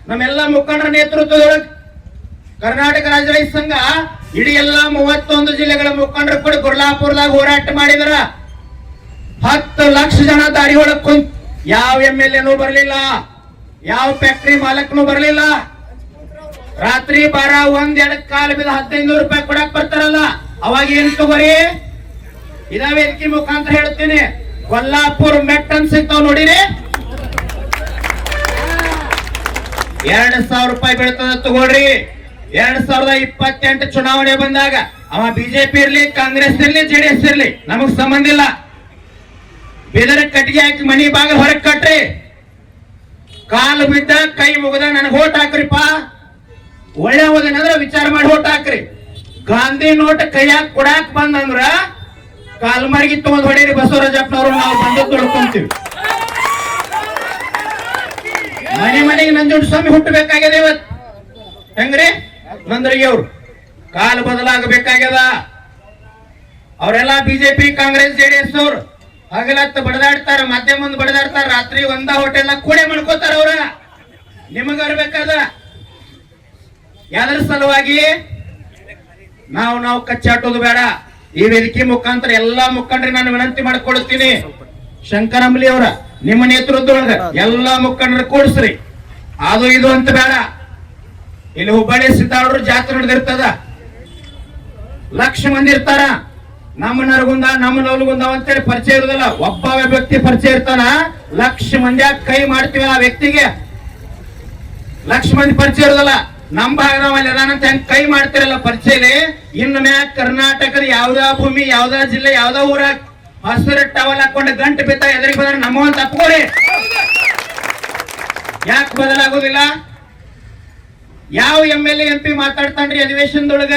ನಮ್ಮೆಲ್ಲ ಮುಖಂಡರ ನೇತೃತ್ವದೊಳಗ ಕರ್ನಾಟಕ ರಾಜ್ಯ ರೈತ ಸಂಘ ಇಡೀ ಎಲ್ಲಾ 31 ಜಿಲ್ಲೆಗಳ ಮುಖಂಡರು ಕೂಡ ಗುರ್ಲಾಪುರದಾಗ ಹೋರಾಟ ಮಾಡಿದ್ರ. 10 ಲಕ್ಷ ಜನ ದಾರಿ ಒಳಗ್ ಕುಂತ ಯಾವ MLA ಬರಲಿಲ್ಲ, ಯಾವ ಫ್ಯಾಕ್ಟರಿ ಮಾಲಕನು ಬರಲಿಲ್ಲ. ರಾತ್ರಿ 12, 1, 2 ಕಾಲ ಬಿದ್ದ 1500 ರೂಪಾಯಿ ಕೊಡಕ್ ಬರ್ತಾರಲ್ಲ, ಅವಾಗ ಏನ್ ತಗೋರಿ? ಇದ ವೇದಿಕೆ ಮುಖಾಂತರ ಹೇಳ್ತೀನಿ, ಕೊಲ್ಲಾಪುರ ಮೆಟ್ಟನ್ ಸಿಗ್ತಾವ್ ನೋಡಿರಿ, 2000 ರೂಪಾಯಿ ಬೀಳ್ತದ ತಗೊಳ್ರಿ. 2028 ಚುನಾವಣೆ ಬಂದಾಗ ಅವ ಬಿಜೆಪಿ ಇರ್ಲಿ, ಕಾಂಗ್ರೆಸ್ ಇರ್ಲಿ, JDS ಇರ್ಲಿ, ನಮಗ್ ಸಂಬಂಧ ಇಲ್ಲ. ಬೇದರ ಕಟ್ಟಿಗೆ ಹಾಕಿ ಮನಿ ಬಾಗಿಲು ಹೊರಗೆ ಕಟ್ರಿ, ಕಾಲು ಬಿದ್ದ ಕೈ ಮುಗದ ನನಗೆ ಓಟ್ ಹಾಕ್ರಿಪ್ಪ. ಒಳ್ಳೆ ಹೋದನಂದ್ರ ವಿಚಾರ ಮಾಡಿ ಓಟ್ ಹಾಕ್ರಿ. ಗಾಂಧಿ ನೋಟ್ ಕೈಯಾಗ ಕೊಡಾಕ್ ಬಂದಂದ್ರ ಕಾಲ್ಮರ್ಗಿ ತಗೊಂಡ್ ಹೊಡೀರಿ ಬಸವರಾಜಪ್ಪನವ್ರು, ನಾವು ಬಂದದ್ದು ತೊಡ್ಕೊಂತೀವಿ. ಮನೆಗೆ ನಂಜುಂಡಸ್ವಾಮಿ ಹುಟ್ಟಬೇಕಾಗ್ಯದ ಇವತ್. ಹೆಂಗ್ರಿ ನಂದ್ರಿಗೆ ಅವ್ರು ಕಾಲು ಬದಲಾಗಬೇಕಾಗ್ಯದ. ಅವರೆಲ್ಲ ಬಿಜೆಪಿ, ಕಾಂಗ್ರೆಸ್, JDS ಅವ್ರು ಹಗಲತ್ತು ಬಡದಾಡ್ತಾರ, ಮಧ್ಯ ಮುಂದೆ ಬಡದಾಡ್ತಾರ, ರಾತ್ರಿ ಒಂದ ಹೋಟೆಲ್ ಕೂಡೆ ಮಾಡ್ಕೋತಾರ. ಅವ್ರ ನಿಮಗ ಅರ್ಬೇಕಾದ ಯಾವ್ದ್ರ ಸಲುವಾಗಿ ನಾವು ಕಚ್ಚಾಟೋದು ಬೇಡ. ಈ ವೇದಿಕೆ ಮುಖಾಂತರ ಎಲ್ಲಾ ಮುಖಂಡರಿಗೆ ನಾನು ವಿನಂತಿ ಮಾಡ್ಕೊಳ್ತೀನಿ, ಶಂಕರಂಬ್ಲಿ ಅವರ ನಿಮ್ಮ ನೇತೃತ್ವದೊಳಗ ಎಲ್ಲಾ ಮುಖಂಡರು ಕೂಡಿಸ್ರಿ. ಅದು ಇದು ಅಂತ ಬೇಡ. ಇಲ್ಲಿ ಹುಬ್ಬಳ್ಳಿ ಸಿದ್ದಾಡೂರು ಜಾತ್ರೆ ನಡೆದಿರ್ತದ, ಲಕ್ಷ ಮಂದಿ ಇರ್ತಾರ. ನಮ್ಮ ನರಗುಂದ, ನಮ್ಮ ನವಲಗುಂದ ಅಂತೇಳಿ ಪರಿಚಯ ಇರುದಿಲ್ಲ. ಒಬ್ಬ ವ್ಯಕ್ತಿ ಪರಿಚಯ ಇರ್ತಾನ, ಲಕ್ಷ ಮಂದಿ ಕೈ ಮಾಡ್ತೀವಿ ಆ ವ್ಯಕ್ತಿಗೆ. ಲಕ್ಷ ಮಂದಿ ಪರಿಚಯ ಇರೋದಲ್ಲ. ನಮ್ಮ ಭಾಗದಲ್ಲಿ ಅದಾನಂತ ಹೆಂಗ್ ಕೈ ಮಾಡ್ತಿರಲ್ಲ ಪರಿಚಯ. ಇನ್ನು ಮ್ಯಾಗ ಕರ್ನಾಟಕದ ಯಾವ್ದಾ ಭೂಮಿ, ಯಾವ್ದಾ ಜಿಲ್ಲೆ, ಯಾವ್ದಾ ಊರಾಗ ಹಸಿರು ಟವಲ್ ಹಾಕೊಂಡು ಗಂಟು ಬಿತ್ತ ಎದುರಿಗೆ ಬಂದ್ರೆ ನಮ್ಮವಂತ ತಪ್ಪಿಕೊಡಿ. ಯಾಕೆ ಬದಲಾಗೋದಿಲ್ಲ? ಯಾವ MLA MP ಮಾತಾಡ್ತಾನ್ರಿ ಅಧಿವೇಶನದೊಳಗ?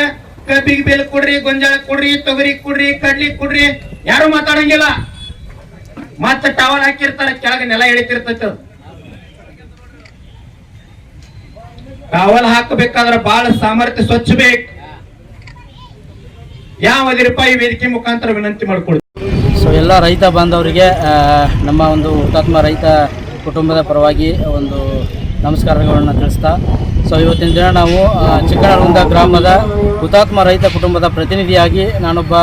ಕಬ್ಬಿಗೆ ಬೇಲ್ ಕೊಡ್ರಿ, ಗೊಂಜಾಳ ಕೊಡ್ರಿ, ತೊಗರಿ ಕೊಡ್ರಿ, ಕಡ್ಲಿ ಕೊಡ್ರಿ, ಯಾರು ಮಾತಾಡಂಗಿಲ್ಲ. ಮತ್ತ ಟವಲ್ ಹಾಕಿರ್ತಾರ, ಕೆಳಗೆ ನೆಲ ಎಳಿತಿರ್ತೈತ. ಟವಲ್ ಹಾಕಬೇಕಾದ್ರ ಬಹಳ ಸಾಮರ್ಥ್ಯ, ಸ್ವಚ್ಛ ಬೇಕು. ಯಾವ ರೂಪಾಯಿ ವೇದಿಕೆ ಮುಖಾಂತರ ವಿನಂತಿ ಮಾಡ್ಕೊಳ್ಳಿ. ಸೊ ಎಲ್ಲ ರೈತ ಬಾಂಧವರಿಗೆ ನಮ್ಮ ಒಂದು ಹುತಾತ್ಮ ರೈತ ಕುಟುಂಬದ ಪರವಾಗಿ ಒಂದು ನಮಸ್ಕಾರಗಳನ್ನು ತಿಳಿಸ್ತಾ, ಸೊ ಇವತ್ತಿನ ದಿನ ನಾವು ಚಿಕ್ಕನರಗುಂದ ಗ್ರಾಮದ ಹುತಾತ್ಮ ರೈತ ಕುಟುಂಬದ ಪ್ರತಿನಿಧಿಯಾಗಿ ನಾನೊಬ್ಬ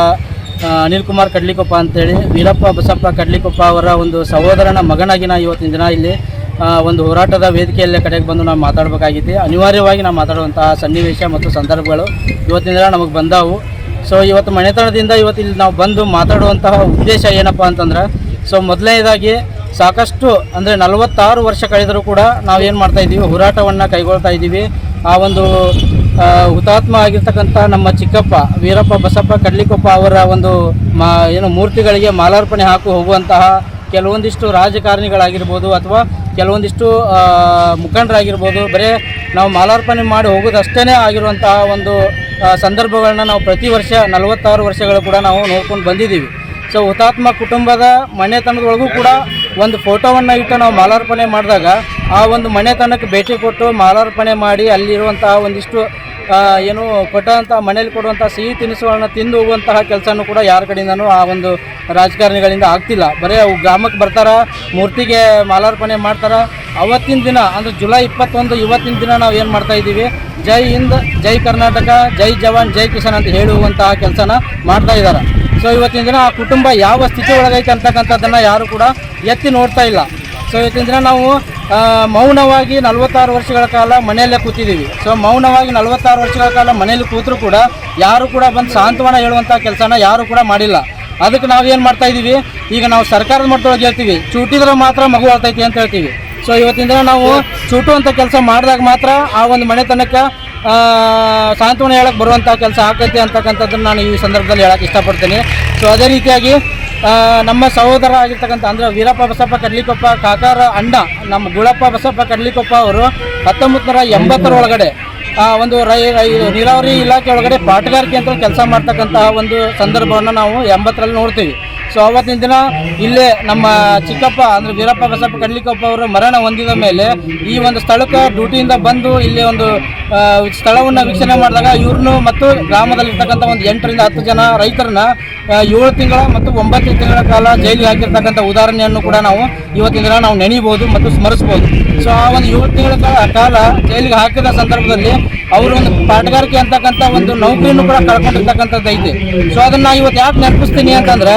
ಅನಿಲ್ ಕುಮಾರ್ ಕಡ್ಲಿಕೊಪ್ಪ ಅಂತೇಳಿ ವೀರಪ್ಪ ಬಸಪ್ಪ ಕಡ್ಲಿಕೊಪ್ಪ ಅವರ ಒಂದು ಸಹೋದರನ ಮಗನಾಗಿ ನಾವು ಇವತ್ತಿನ ದಿನ ಇಲ್ಲಿ ಒಂದು ಹೋರಾಟದ ವೇದಿಕೆಯಲ್ಲೇ ಕಡೆಗೆ ಬಂದು ನಾವು ಮಾತಾಡಬೇಕಾಗಿದೆ. ಅನಿವಾರ್ಯವಾಗಿ ನಾವು ಮಾತಾಡುವಂತಹ ಸನ್ನಿವೇಶ ಮತ್ತು ಸಂದರ್ಭಗಳು ಇವತ್ತಿನ ದಿನ ನಮಗೆ ಬಂದಾವು. ಸೊ ಇವತ್ತು ಮನೆತನದಿಂದ ಇವತ್ತು ಇಲ್ಲಿ ನಾವು ಬಂದು ಮಾತಾಡುವಂತಹ ಉದ್ದೇಶ ಏನಪ್ಪ ಅಂತಂದ್ರೆ, ಸೊ ಮೊದಲನೇದಾಗಿ ಸಾಕಷ್ಟು ಅಂದರೆ 46 ವರ್ಷ ಕಳೆದರೂ ಕೂಡ ನಾವು ಏನು ಮಾಡ್ತಾಯಿದ್ದೀವಿ, ಹೋರಾಟವನ್ನು ಕೈಗೊಳ್ತಾ ಇದ್ದೀವಿ. ಆ ಒಂದು ಹುತಾತ್ಮ ಆಗಿರ್ತಕ್ಕಂಥ ನಮ್ಮ ಚಿಕ್ಕಪ್ಪ ವೀರಪ್ಪ ಬಸಪ್ಪ ಕಡ್ಲಿಕೊಪ್ಪ ಅವರ ಒಂದು ಏನು ಮೂರ್ತಿಗಳಿಗೆ ಮಾಲಾರ್ಪಣೆ ಹಾಕಿ ಹೋಗುವಂತಹ ಕೆಲವೊಂದಿಷ್ಟು ರಾಜಕಾರಣಿಗಳಾಗಿರ್ಬೋದು ಅಥವಾ ಕೆಲವೊಂದಿಷ್ಟು ಮುಖಂಡರಾಗಿರ್ಬೋದು, ಬರೀ ನಾವು ಮಾಲಾರ್ಪಣೆ ಮಾಡಿ ಹೋಗೋದಷ್ಟೇ ಆಗಿರುವಂತಹ ಒಂದು ಸಂದರ್ಭಗಳನ್ನ ನಾವು ಪ್ರತಿ ವರ್ಷ 46 ವರ್ಷಗಳು ಕೂಡ ನಾವು ನೋಡ್ಕೊಂಡು ಬಂದಿದ್ದೀವಿ. ಸೊ ಹುತಾತ್ಮ ಕುಟುಂಬದ ಮನೆತನದೊಳಗೂ ಕೂಡ ಒಂದು ಫೋಟೋವನ್ನು ಇಟ್ಟು ನಾವು ಮಾಲಾರ್ಪಣೆ ಮಾಡಿದಾಗ ಆ ಒಂದು ಮನೆತನಕ್ಕೆ ಭೇಟಿ ಕೊಟ್ಟು ಮಾಲಾರ್ಪಣೆ ಮಾಡಿ ಅಲ್ಲಿರುವಂತಹ ಒಂದಿಷ್ಟು ಏನು ಕೊಟ್ಟಂಥ ಮನೇಲಿ ಕೊಡುವಂಥ ಸಿಹಿ ತಿನಿಸುಗಳನ್ನ ತಿಂದು ಹೋಗುವಂತಹ ಕೆಲಸನೂ ಕೂಡ ಯಾರ ಕಡೆಯಿಂದನೂ ಆ ಒಂದು ರಾಜಕಾರಣಿಗಳಿಂದ ಆಗ್ತಿಲ್ಲ. ಬರೀ ಅವು ಗ್ರಾಮಕ್ಕೆ ಬರ್ತಾರ, ಮೂರ್ತಿಗೆ ಮಾಲಾರ್ಪಣೆ ಮಾಡ್ತಾರೆ. ಅವತ್ತಿನ ದಿನ ಅಂದರೆ ಜುಲೈ 21 ಇವತ್ತಿನ ದಿನ ನಾವು ಏನು ಮಾಡ್ತಾಯಿದ್ದೀವಿ, ಜೈ ಹಿಂದ್, ಜೈ ಕರ್ನಾಟಕ, ಜೈ ಜವಾನ್, ಜೈ ಕಿಸಾನ್ ಅಂತ ಹೇಳುವಂತಹ ಕೆಲಸನ ಮಾಡ್ತಾ ಇದ್ದಾರೆ. ಸೊ ಇವತ್ತಿನ ದಿನ ಆ ಕುಟುಂಬ ಯಾವ ಸ್ಥಿತಿ ಒಳಗೈತೆ ಅಂತಕ್ಕಂಥದ್ದನ್ನು ಯಾರು ಕೂಡ ಎತ್ತಿ ನೋಡ್ತಾ ಇಲ್ಲ. ಸೊ ಇವತ್ತಿನ ದಿನ ನಾವು ಮೌನವಾಗಿ 46 ವರ್ಷಗಳ ಕಾಲ ಮನೆಯಲ್ಲೇ ಕೂತಿದ್ದೀವಿ. ಸೊ ಮೌನವಾಗಿ 46 ವರ್ಷಗಳ ಕಾಲ ಮನೆಯಲ್ಲಿ ಕೂತರೂ ಕೂಡ ಯಾರು ಕೂಡ ಬಂದು ಸಾಂತ್ವನ ಹೇಳುವಂಥ ಕೆಲಸನ ಯಾರು ಕೂಡ ಮಾಡಿಲ್ಲ. ಅದಕ್ಕೆ ನಾವೇನು ಮಾಡ್ತಾ ಇದ್ದೀವಿ, ಈಗ ನಾವು ಸರ್ಕಾರದ ಮಟ್ಟದೊಳಗೆ ಹೇಳ್ತೀವಿ ಚೂಟಿದ್ರೆ ಮಾತ್ರ ಮಗು ಆಗ್ತೈತಿ ಅಂತ ಹೇಳ್ತೀವಿ. ಸೊ ಇವತ್ತಿನ ದಿನ ನಾವು ಚೂಟುವಂಥ ಕೆಲಸ ಮಾಡಿದಾಗ ಮಾತ್ರ ಆ ಒಂದು ಮನೆತನಕ್ಕೆ ಸಾಂತ್ವನ ಹೇಳಕ್ಕೆ ಬರುವಂಥ ಕೆಲಸ ಆಗ್ತೈತಿ ಅಂತಕ್ಕಂಥದ್ದನ್ನು ನಾನು ಈ ಸಂದರ್ಭದಲ್ಲಿ ಹೇಳಕ್ಕೆ ಇಷ್ಟಪಡ್ತೀನಿ. ಸೊ ಅದೇ ರೀತಿಯಾಗಿ ನಮ್ಮ ಸಹೋದರ ಆಗಿರ್ತಕ್ಕಂಥ ಅಂದರೆ ವೀರಪ್ಪ ಬಸಪ್ಪ ಕಡ್ಲಿಕೊಪ್ಪ ಕಾಕಾರ ಅಣ್ಣ ನಮ್ಮ ಗುಳಪ್ಪ ಬಸಪ್ಪ ಕಡ್ಲಿಕೊಪ್ಪ ಅವರು 1980 ಒಳಗಡೆ ಒಂದು ನೀರಾವರಿ ಇಲಾಖೆ ಒಳಗಡೆ ಪಾಟಗಾರಿಕೆ ಅಂತ ಕೆಲಸ ಮಾಡ್ತಕ್ಕಂತಹ ಒಂದು ಸಂದರ್ಭವನ್ನು ನಾವು 80ರಲ್ಲಿ ನೋಡ್ತೀವಿ. ಸೊ ಅವತ್ತಿನ ದಿನ ಇಲ್ಲೇ ನಮ್ಮ ಚಿಕ್ಕಪ್ಪ ಅಂದರೆ ವೀರಪ್ಪ ಬಸಪ್ಪ ಕಡ್ಲಿಕೊಪ್ಪ ಅವರು ಮರಣ ಹೊಂದಿದ ಮೇಲೆ ಈ ಒಂದು ಸ್ಥಳಕ್ಕೆ ಡ್ಯೂಟಿಯಿಂದ ಬಂದು ಇಲ್ಲಿ ಒಂದು ಸ್ಥಳವನ್ನು ವೀಕ್ಷಣೆ ಮಾಡಿದಾಗ ಇವ್ರನ್ನು ಮತ್ತು ಗ್ರಾಮದಲ್ಲಿರ್ತಕ್ಕಂಥ ಒಂದು 8 ರಿಂದ 10 ಜನ ರೈತರನ್ನ 7 ತಿಂಗಳ ಮತ್ತು 9 ತಿಂಗಳ ಕಾಲ ಜೈಲಿಗೆ ಹಾಕಿರ್ತಕ್ಕಂಥ ಉದಾಹರಣೆಯನ್ನು ಕೂಡ ನಾವು ಇವತ್ತಿನ ದಿನ ನಾವು ನೆನೀಬೋದು ಮತ್ತು ಸ್ಮರಿಸ್ಬೋದು. ಸೊ ಆ ಒಂದು 7 ತಿಂಗಳ ಕಾಲ ಜೈಲಿಗೆ ಹಾಕಿದ ಸಂದರ್ಭದಲ್ಲಿ ಅವರು ಒಂದು ಪಾಟಗಾರಿಕೆ ಅಂತಕ್ಕಂಥ ಒಂದು ನೌಕರಿಯನ್ನು ಕೂಡ ಕಳ್ಕೊಂಡಿರ್ತಕ್ಕಂಥದ್ದು ಐತೆ. ಸೊ ಅದನ್ನು ಇವತ್ತು ಯಾಕೆ ನೆನಪಿಸ್ತೀನಿ ಅಂತಂದರೆ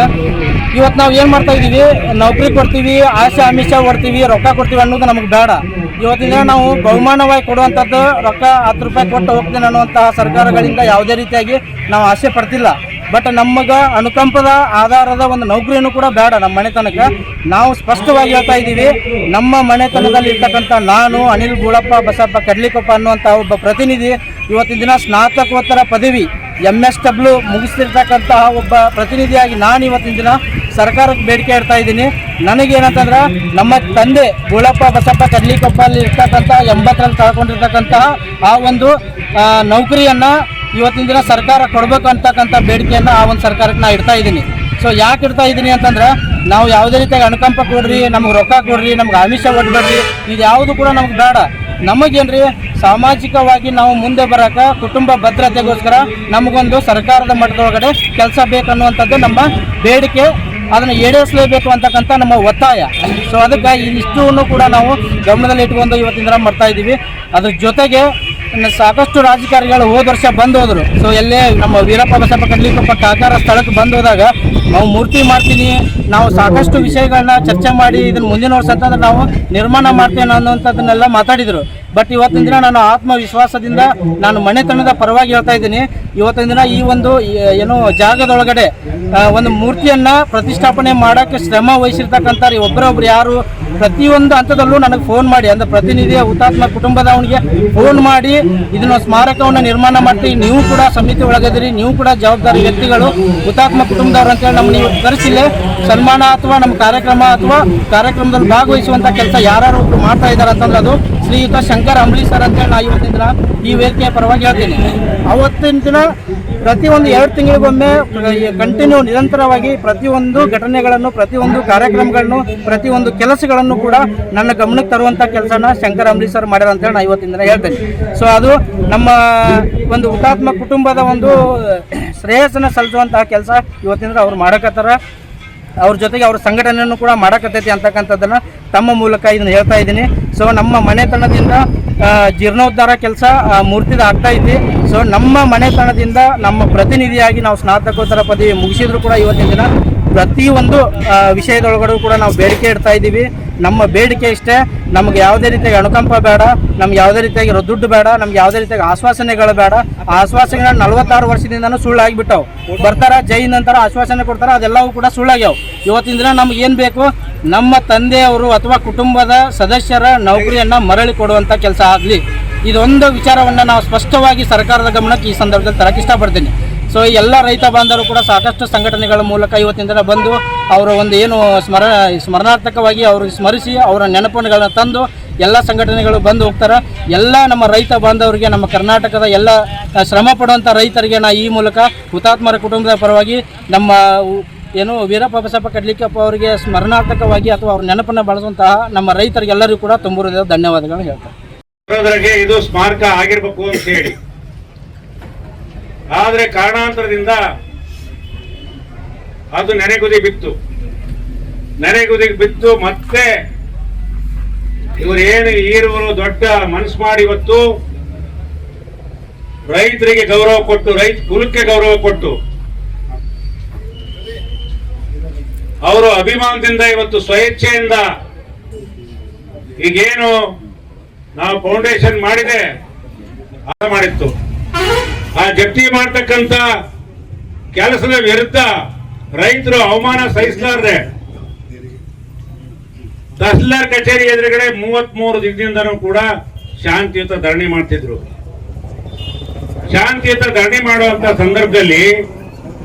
ಇವತ್ತು ನಾವು ಏನು ಮಾಡ್ತಾ ಇದ್ದೀವಿ, ನೌಕರಿ ಕೊಡ್ತೀವಿ, ಆಸೆ ಆಮಿಷ ಕೊಡ್ತೀವಿ, ರೊಕ್ಕ ಕೊಡ್ತೀವಿ ಅನ್ನೋದು ನಮಗೆ ಬೇಡ. ಇವತ್ತಿನ ದಿನ ನಾವು ಬಹುಮಾನವಾಗಿ ಕೊಡುವಂಥದ್ದು ರೊಕ್ಕ 10 ರೂಪಾಯಿ ಕೊಟ್ಟು ಹೋಗ್ತೀನಿ ಅನ್ನುವಂತಹ ಸರ್ಕಾರಗಳಿಂದ ಯಾವುದೇ ರೀತಿಯಾಗಿ ನಾವು ಆಸೆ ಪಡ್ತಿಲ್ಲ. ಬಟ್ ನಮಗೆ ಅನುಕಂಪದ ಆಧಾರದ ಒಂದು ನೌಕರಿಯನ್ನು ಕೂಡ ಬೇಡ. ನಮ್ಮ ಮನೆತನಕ್ಕೆ ನಾವು ಸ್ಪಷ್ಟವಾಗಿ ಹೇಳ್ತಾ ಇದ್ದೀವಿ, ನಮ್ಮ ಮನೆತನದಲ್ಲಿ ಇರ್ತಕ್ಕಂಥ ನಾನು ಅನಿಲ್ ಗುಳಪ್ಪ ಬಸಪ್ಪ ಕಡ್ಲಿಕೊಪ್ಪ ಅನ್ನುವಂಥ ಒಬ್ಬ ಪ್ರತಿನಿಧಿ ಇವತ್ತಿನ ದಿನ ಸ್ನಾತಕೋತ್ತರ ಪದವಿ MSW ಮುಗಿಸ್ತಿರ್ತಕ್ಕಂತಹ ಒಬ್ಬ ಪ್ರತಿನಿಧಿಯಾಗಿ ನಾನು ಇವತ್ತಿನ ದಿನ ಸರ್ಕಾರಕ್ಕೆ ಬೇಡಿಕೆ ಇಡ್ತಾ ಇದ್ದೀನಿ. ನನಗೇನಂತಂದ್ರೆ ನಮ್ಮ ತಂದೆ ಗುಳಪ್ಪ ಬಸಪ್ಪ ಕಡ್ಲಿಕೊಪ್ಪಲ್ಲಿ ಇರ್ತಕ್ಕಂಥ 80ರಲ್ಲಿ ಕಳ್ಕೊಂಡಿರ್ತಕ್ಕಂತಹ ಆ ಒಂದು ನೌಕರಿಯನ್ನು ಇವತ್ತಿನ ದಿನ ಸರ್ಕಾರ ಕೊಡಬೇಕು ಅಂತಕ್ಕಂಥ ಬೇಡಿಕೆಯನ್ನು ಆ ಒಂದು ಸರ್ಕಾರಕ್ಕೆ ನಾನು ಇಡ್ತಾ ಇದ್ದೀನಿ. ಸೊ ಯಾಕೆ ಇಡ್ತಾ ಇದ್ದೀನಿ ಅಂತಂದ್ರೆ ನಾವು ಯಾವುದೇ ರೀತಿಯಾಗಿ ಅನುಕಂಪ ಕೊಡ್ರಿ, ನಮ್ಗೆ ರೊಕ್ಕ ಕೊಡ್ರಿ, ನಮ್ಗೆ ಆಮಿಷ ಒಡ್ಬೇಡ್ರಿ, ಇದು ಯಾವುದು ಕೂಡ ನಮ್ಗೆ ಬೇಡ. ನಮಗೇನ್ರಿ ಸಾಮಾಜಿಕವಾಗಿ ನಾವು ಮುಂದೆ ಬರೋಕೆ ಕುಟುಂಬ ಭದ್ರತೆಗೋಸ್ಕರ ನಮಗೊಂದು ಸರ್ಕಾರದ ಮಟ್ಟದೊಳಗಡೆ ಕೆಲಸ ಬೇಕನ್ನುವಂಥದ್ದು ನಮ್ಮ ಬೇಡಿಕೆ. ಅದನ್ನು ಈಡೇರಿಸಲೇಬೇಕು ಅಂತಕ್ಕಂಥ ನಮ್ಮ ಒತ್ತಾಯ. ಸೊ ಅದಕ್ಕೆ ಇಷ್ಟನ್ನು ಕೂಡ ನಾವು ಗಮನದಲ್ಲಿ ಇಟ್ಕೊಂಡು ಇವತ್ತಿನ ದಿನ ಮಾಡ್ತಾ ಇದ್ದೀವಿ. ಅದ್ರ ಜೊತೆಗೆ ಸಾಕಷ್ಟು ರಾಜಕಾರಣಿಗಳು ಹೋದ ವರ್ಷ ಬಂದು ಹೋದರು. ಸೊ ಎಲ್ಲೇ ನಮ್ಮ ವೀರಪ್ಪ ಬಸಪ್ಪ ಕಡ್ಲಿಕೊಪ್ಪ ಕಾಕಾರ ಸ್ಥಳಕ್ಕೆ ಬಂದು ಹೋದಾಗ ನಾವು ಮೂರ್ತಿ ಮಾಡ್ತೀನಿ, ನಾವು ಸಾಕಷ್ಟು ವಿಷಯಗಳನ್ನ ಚರ್ಚೆ ಮಾಡಿ ಇದನ್ನು ಮುಂದಿನ ವರ್ಷ ಅಂತಂದ್ರೆ ನಾವು ನಿರ್ಮಾಣ ಮಾಡ್ತೇನೆ ಅನ್ನುವಂಥದ್ದನ್ನೆಲ್ಲ ಮಾತಾಡಿದರು. ಬಟ್ ಇವತ್ತಿನ ದಿನ ನಾನು ಆತ್ಮವಿಶ್ವಾಸದಿಂದ ನಾನು ಮನೆತನದ ಪರವಾಗಿ ಹೇಳ್ತಾ ಇದ್ದೀನಿ, ಇವತ್ತಿನ ದಿನ ಈ ಒಂದು ಏನು ಜಾಗದೊಳಗಡೆ ಒಂದು ಮೂರ್ತಿಯನ್ನು ಪ್ರತಿಷ್ಠಾಪನೆ ಮಾಡೋಕ್ಕೆ ಶ್ರಮ ವಹಿಸಿರ್ತಕ್ಕಂಥ ಒಬ್ಬರೊಬ್ರು ಯಾರು ಪ್ರತಿಯೊಂದು ಹಂತದಲ್ಲೂ ನನಗೆ ಫೋನ್ ಮಾಡಿ, ಅಂದರೆ ಪ್ರತಿನಿಧಿಯ ಹುತಾತ್ಮ ಕುಟುಂಬದವನಿಗೆ ಫೋನ್ ಮಾಡಿ ಇದನ್ನು ಸ್ಮಾರಕವನ್ನು ನಿರ್ಮಾಣ ಮಾಡ್ತೀವಿ, ನೀವು ಕೂಡ ಸಮಿತಿ ಒಳಗದಿರಿ, ನೀವು ಕೂಡ ಜವಾಬ್ದಾರಿ ವ್ಯಕ್ತಿಗಳು ಹುತಾತ್ಮ ಕುಟುಂಬದವರು ಅಂತೇಳಿ ನಮ್ಮನ್ನು ನೀವು ಕರೆಸಿಲ್ಲೇ ಸನ್ಮಾನ ಅಥವಾ ನಮ್ಮ ಕಾರ್ಯಕ್ರಮ ಅಥವಾ ಕಾರ್ಯಕ್ರಮದಲ್ಲಿ ಭಾಗವಹಿಸುವಂಥ ಕೆಲಸ ಯಾರು ಮಾಡ್ತಾ ಇದ್ದಾರೆ ಅಂತಂದ್ರೆ ಅದು ಶ್ರೀಯುತ ಶಂಕರ್ ಅಂಬ್ಲಿ ಸರ್ ಅಂತೇಳಿ ನಾನು ಇವತ್ತಿನ ದಿನ ಈ ವೇದಿಕೆಯ ಪರವಾಗಿ ಹೇಳ್ತೀನಿ. ಅವತ್ತಿನ ದಿನ ಪ್ರತಿಯೊಂದು 2 ತಿಂಗಳಿಗೊಮ್ಮೆ ಕಂಟಿನ್ಯೂ ನಿರಂತರವಾಗಿ ಪ್ರತಿಯೊಂದು ಘಟನೆಗಳನ್ನು, ಪ್ರತಿಯೊಂದು ಕಾರ್ಯಕ್ರಮಗಳನ್ನು, ಪ್ರತಿಯೊಂದು ಕೆಲಸಗಳನ್ನು ಕೂಡ ನನ್ನ ಗಮನಕ್ಕೆ ತರುವಂಥ ಕೆಲಸನ ಶಂಕರ್ ಅಂಬ್ಲಿ ಸರ್ ಮಾಡ್ಯಾರ ಅಂತೇಳಿ ನಾನು ಇವತ್ತಿನ ದಿನ ಹೇಳ್ತೇನೆ. ಸೊ ಅದು ನಮ್ಮ ಒಂದು ಹುತಾತ್ಮ ಕುಟುಂಬದ ಒಂದು ಶ್ರೇಯಸ್ಸನ್ನು ಸಲ್ಲಿಸುವಂತಹ ಕೆಲಸ ಇವತ್ತಿನ ದಿನ ಅವ್ರು ಮಾಡಕತ್ತಾರ. ಅವ್ರ ಜೊತೆಗೆ ಅವ್ರ ಸಂಘಟನೆಯನ್ನು ಕೂಡ ಮಾಡಕತ್ತೈತಿ ಅಂತಕ್ಕಂಥದ್ದನ್ನು ತಮ್ಮ ಮೂಲಕ ಇದನ್ನು ಹೇಳ್ತಾ ಇದ್ದೀನಿ. ಸೊ ನಮ್ಮ ಮನೆತನದಿಂದ ಜೀರ್ಣೋದ್ಧಾರ ಕೆಲಸ ಮೂರ್ತಿದ ಆಗ್ತಾ ಐತಿ. ಸೊ ನಮ್ಮ ಮನೆತನದಿಂದ ನಮ್ಮ ಪ್ರತಿನಿಧಿಯಾಗಿ ನಾವು ಸ್ನಾತಕೋತ್ತರ ಪದವಿ ಮುಗಿಸಿದ್ರು ಕೂಡ ಇವತ್ತಿನ ದಿನ ಪ್ರತಿಯೊಂದು ವಿಷಯದೊಳಗಡೆ ಕೂಡ ನಾವು ಬೇಡಿಕೆ ಇಡ್ತಾ ಇದ್ದೀವಿ. ನಮ್ಮ ಬೇಡಿಕೆ ಇಷ್ಟೇ, ನಮ್ಗೆ ಯಾವುದೇ ರೀತಿಯಾಗಿ ಅನುಕಂಪ ಬೇಡ, ನಮ್ಗೆ ಯಾವುದೇ ರೀತಿಯಾಗಿ ದುಡ್ಡು ಬೇಡ, ನಮ್ಗೆ ಯಾವುದೇ ರೀತಿಯಾಗಿ ಆಶ್ವಾಸನೆಗಳು ಬೇಡ. ಆ ಆಶ್ವಾಸನೆಗಳು 46 ವರ್ಷದಿಂದನೂ ಸುಳ್ಳಾಗಿಬಿಟ್ಟವು. ಬರ್ತಾರ ಜೈ ನಂತರ ಆಶ್ವಾಸನೆ ಕೊಡ್ತಾರೆ, ಅದೆಲ್ಲವೂ ಕೂಡ ಸುಳ್ಳಾಗ್ಯಾವ. ಇವತ್ತಿನ ದಿನ ನಮ್ಗೆ ಏನು ಬೇಕು, ನಮ್ಮ ತಂದೆಯವರು ಅಥವಾ ಕುಟುಂಬದ ಸದಸ್ಯರ ನೌಕರಿಯನ್ನು ಮರಳಿ ಕೊಡುವಂಥ ಕೆಲಸ ಆಗಲಿ. ಇದೊಂದು ವಿಚಾರವನ್ನು ನಾವು ಸ್ಪಷ್ಟವಾಗಿ ಸರ್ಕಾರದ ಗಮನಕ್ಕೆ ಈ ಸಂದರ್ಭದಲ್ಲಿ ತರಕ್ಕೆ ಇಷ್ಟಪಡ್ತೀನಿ. ಸೊ ಎಲ್ಲ ರೈತ ಬಾಂಧವರು ಕೂಡ ಸಾಕಷ್ಟು ಸಂಘಟನೆಗಳ ಮೂಲಕ ಇವತ್ತಿನ ದಿನ ಬಂದು ಅವರ ಒಂದು ಏನು ಸ್ಮರಣಾರ್ಥಕವಾಗಿ ಅವ್ರಿಗೆ ಸ್ಮರಿಸಿ ಅವರ ನೆನಪುಗಳನ್ನ ತಂದು ಎಲ್ಲ ಸಂಘಟನೆಗಳು ಬಂದು ಹೋಗ್ತಾರೆ. ಎಲ್ಲ ನಮ್ಮ ರೈತ ಬಾಂಧವರಿಗೆ, ನಮ್ಮ ಕರ್ನಾಟಕದ ಎಲ್ಲ ಶ್ರಮ ಪಡುವಂಥ ರೈತರಿಗೆ ನಾ ಈ ಮೂಲಕ ಹುತಾತ್ಮರ ಕುಟುಂಬದ ಪರವಾಗಿ ನಮ್ಮ ಏನು ವೀರಪ್ಪ ಬಸಪ್ಪ ಕಡ್ಲಿಕೊಪ್ಪ ಅವರಿಗೆ ಸ್ಮರಣಾರ್ಥಕವಾಗಿ ಅಥವಾ ಅವ್ರ ನೆನಪನ್ನು ಬಳಸುವಂತಹ ನಮ್ಮ ರೈತರಿಗೆಲ್ಲರಿಗೂ ಕೂಡ ತುಂಬ ಧನ್ಯವಾದಗಳನ್ನು ಹೇಳ್ತಾರೆ. ಇದು ಸ್ಮಾರಕ ಆಗಿರ್ಬೇಕು ಅಂತ ಹೇಳಿ, ಆದ್ರೆ ಕಾರಣಾಂತರದಿಂದ ಅದು ನೆನೆಗುದಿ ಬಿತ್ತು. ಮತ್ತೆ ಇವರೇನು ಈರುವರು ದೊಡ್ಡ ಮನಸ್ಸು ಮಾಡಿ ಇವತ್ತು ರೈತರಿಗೆ ಗೌರವ ಕೊಟ್ಟು, ರೈತ ಕುಲಕ್ಕೆ ಗೌರವ ಕೊಟ್ಟು ಅವರು ಅಭಿಮಾನದಿಂದ ಇವತ್ತು ಸ್ವೇಚ್ಛೆಯಿಂದ ಈಗೇನು ನಾವು ಫೌಂಡೇಶನ್ ಮಾಡಿತ್ತು ಆ ಜಪ್ತಿ ಮಾಡ್ತಕ್ಕಂತ ಕೆಲಸದ ವಿರುದ್ಧ ರೈತರು ಅವಮಾನ ಸಹಿಸಲಾರದೆ ತಹಸೀಲ್ದಾರ್ ಕಚೇರಿ ಎದುರುಗಡೆ 33 ದಿನದಿಂದನೂ ಕೂಡ ಶಾಂತಿಯುತ ಧರಣಿ ಮಾಡ್ತಿದ್ರು. ಶಾಂತಿಯುತ ಧರಣಿ ಮಾಡುವಂತ ಸಂದರ್ಭದಲ್ಲಿ